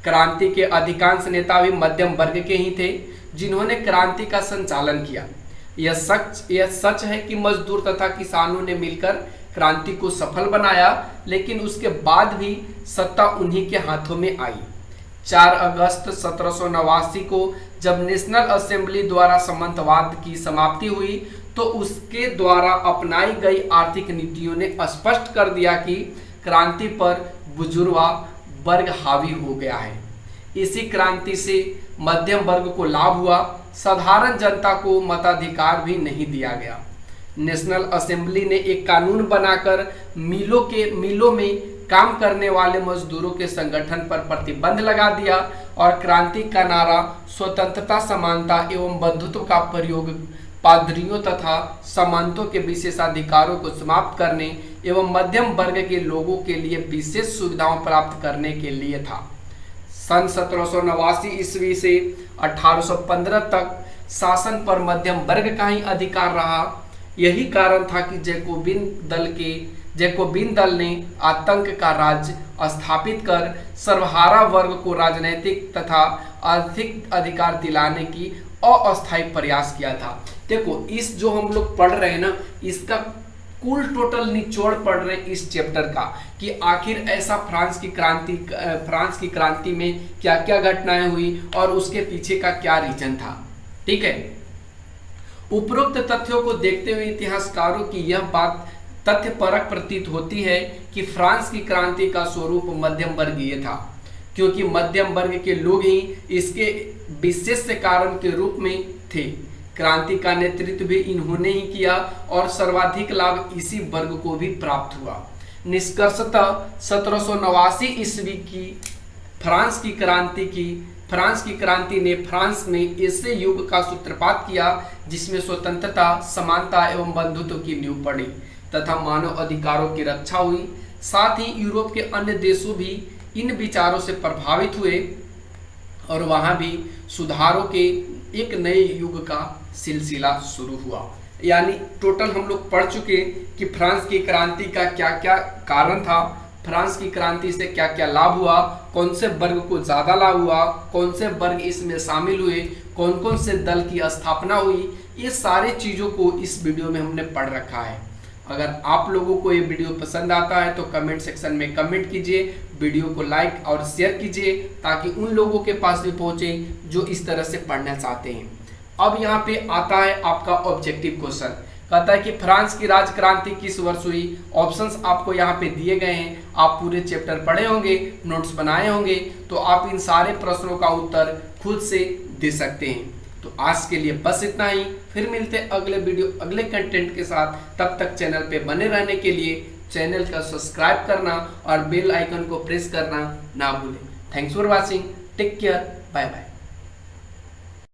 Speaker 1: क्रांति के अधिकांश नेता भी मध्यम वर्ग के ही थे जिन्होंने क्रांति का संचालन किया। यह सच है कि मजदूर तथा किसानों ने मिलकर क्रांति को सफल बनाया, लेकिन उसके बाद भी सत्ता उन्हीं के हाथों में आई। 4 अगस्त 1789 को जब नेशनल असेंबली द्वारा सामंतवाद की समाप्ति हुई तो उसके द्वारा अपनाई गई आर्थिक नीतियों ने स्पष्ट कर दिया कि क्रांति पर बुजुर्गा वर्ग हावी हो गया है। इसी क्रांति से मध्यम वर्ग को लाभ हुआ, साधारण जनता को मताधिकार भी नहीं दिया गया। नेशनल असेंबली ने एक कानून बनाकर मिलों में काम करने वाले मजदूरों के संगठन पर प्रतिबंध लगा दिया और क्रांति का नारा स्वतंत्रता, समानता एवं बंधुत्व का प्रयोग पादरियों तथा सामंतों के विशेषाधिकारों को समाप्त करने एवं मध्यम वर्ग के लोगों के लिए विशेष सुविधाओं प्राप्त करने के लिए था। सन 1789 ईस्वी से 1815 तक शासन पर मध्यम वर्ग का ही अधिकार रहा। यही कारण था कि जैकोबिन दल ने आतंक का राज्य स्थापित कर सर्वहारा वर्ग को राजनीतिक तथा आर्थिक अधिकार दिलाने की अस्थायी प्रयास किया था। देखो, इस जो हम लोग पढ़ रहे हैं ना, इसका कुल टोटल निचोड़ पढ़ रहे हैं इस चैप्टर का कि आखिर ऐसा फ्रांस की क्रांति में क्या क्या घटनाएं हुई और उसके पीछे का क्या रीजन था। ठीक है, उपरोक्त तथ्यों को देखते हुए इतिहासकारों की यह बात तथ्यपरक प्रतीत होती है कि फ्रांस की क्रांति का स्वरूप मध्यम वर्गीय था, क्योंकि मध्यम वर्ग के लोग ही इसके विशेष कारण के रूप में थे। क्रांति का नेतृत्व भी इन्होंने ही किया और सर्वाधिक लाभ इसी वर्ग को भी प्राप्त हुआ। निष्कर्षतः 1789 ईस्वी की फ्रांस की क्रांति ने फ्रांस में ऐसे युग का सूत्रपात किया जिसमें स्वतंत्रता, समानता एवं बंधुत्व की नींव पड़ी तथा मानव अधिकारों की रक्षा हुई। साथ ही यूरोप के अन्य देशों भी इन विचारों से प्रभावित हुए और वहां भी सुधारों के एक नए युग का सिलसिला शुरू हुआ। यानी टोटल हम लोग पढ़ चुके कि फ्रांस की क्रांति का क्या क्या कारण था, फ्रांस की क्रांति से क्या क्या लाभ हुआ, कौन से वर्ग को ज़्यादा लाभ हुआ, कौन से वर्ग इसमें शामिल हुए, कौन कौन से दल की स्थापना हुई। ये सारी चीज़ों को इस वीडियो में हमने पढ़ रखा है। अगर आप लोगों को ये वीडियो पसंद आता है तो कमेंट सेक्शन में कमेंट कीजिए, वीडियो को लाइक और शेयर कीजिए ताकि उन लोगों के पास भी पहुंचे जो इस तरह से पढ़ना चाहते हैं। अब यहाँ पे आता है आपका ऑब्जेक्टिव क्वेश्चन। कहता है कि फ्रांस की राज क्रांति किस वर्ष हुई। ऑप्शंस आपको यहाँ पे दिए गए हैं। आप पूरे चैप्टर पढ़े होंगे, नोट्स बनाए होंगे, तो आप इन सारे प्रश्नों का उत्तर खुद से दे सकते हैं। तो आज के लिए बस इतना ही। फिर मिलते हैं अगले वीडियो अगले कंटेंट के साथ। तब तक चैनल पे बने रहने के लिए चैनल का सब्सक्राइब करना और बेल आइकन को प्रेस करना ना भूलें। Thanks for watching, take care, bye bye.